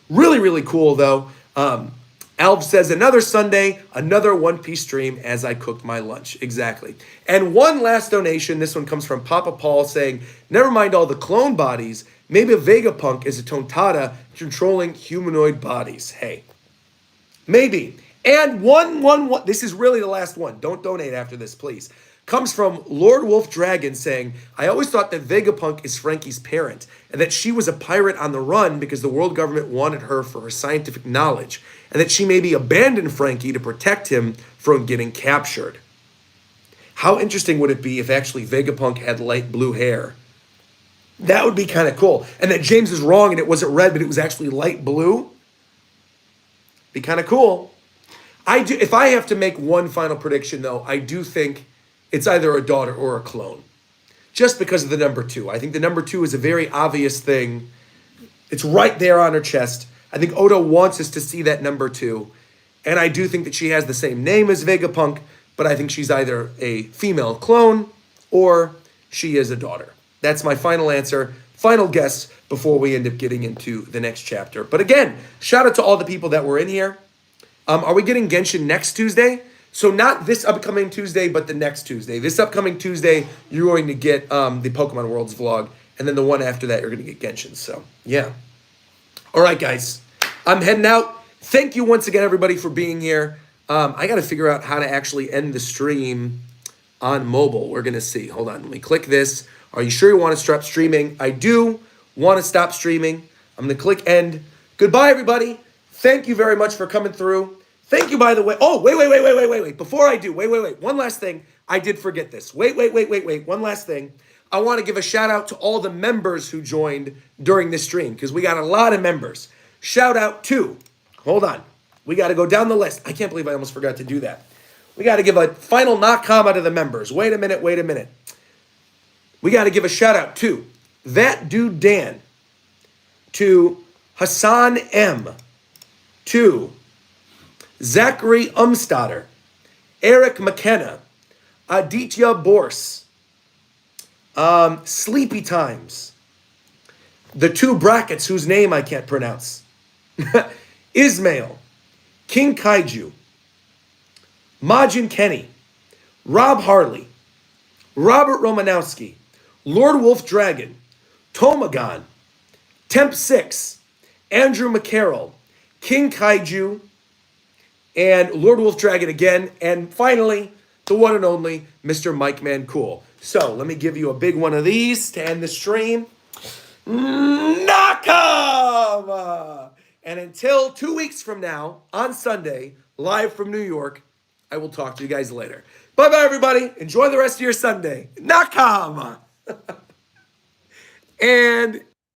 A: Really, really cool, though. Alv says, another Sunday, another One Piece stream as I cooked my lunch. Exactly. And one last donation. This one comes from Papa Paul saying, never mind all the clone bodies. Maybe a Vegapunk is a Tontada controlling humanoid bodies. Hey, maybe. And one, this is really the last one. Don't donate after this, please. Comes from Lord Wolf Dragon saying, I always thought that Vegapunk is Frankie's parent and that she was a pirate on the run because the world government wanted her for her scientific knowledge and that she maybe abandoned Frankie to protect him from getting captured. How interesting would it be if actually Vegapunk had light blue hair? That would be kind of cool. And that James is wrong and it wasn't red, but it was actually light blue. Be kind of cool. If I have to make one final prediction, though, I do think it's either a daughter or a clone. Just because of the number 2. I think the number 2 is a very obvious thing. It's right there on her chest. I think Oda wants us to see that number 2. And I do think that she has the same name as Vegapunk, but I think she's either a female clone or she is a daughter. That's my final answer, final guess before we end up getting into the next chapter. But again, shout out to all the people that were in here. Are we getting Genshin next Tuesday? So not this upcoming Tuesday, but the next Tuesday. This upcoming Tuesday, you're going to get the Pokemon Worlds vlog. And then the one after that, you're going to get Genshin. So, yeah. All right, guys. I'm heading out. Thank you once again, everybody, for being here. I got to figure out how to actually end the stream on mobile. We're going to see. Hold on. Let me click this. Are you sure you want to stop streaming? I do want to stop streaming. I'm going to click end. Goodbye, everybody. Thank you very much for coming through. Thank you, by the way. Oh, wait. Before I do, wait. One last thing. I did forget this. Wait. One last thing. I want to give a shout out to all the members who joined during this stream because we got a lot of members. Shout out to, hold on. We got to go down the list. I can't believe I almost forgot to do that. We got to give a final knock comma to the members. Wait a minute. We got to give a shout out to That Dude Dan, to Hassan M, to Zachary Umstatter, Eric McKenna, Aditya Bors, Sleepy Times, the 2 brackets whose name I can't pronounce, Ismail, King Kaiju, Majin Kenny, Rob Harley, Robert Romanowski, Lord Wolf Dragon, Tomagon, Temp 6, Andrew McCarroll, King Kaiju, and Lord Wolf Dragon again, and finally, the one and only Mr. Mike Man Cool. So, let me give you a big one of these to end the stream. Nakama! And until 2 weeks from now, on Sunday, live from New York, I will talk to you guys later. Bye-bye, everybody. Enjoy the rest of your Sunday. Nakama! And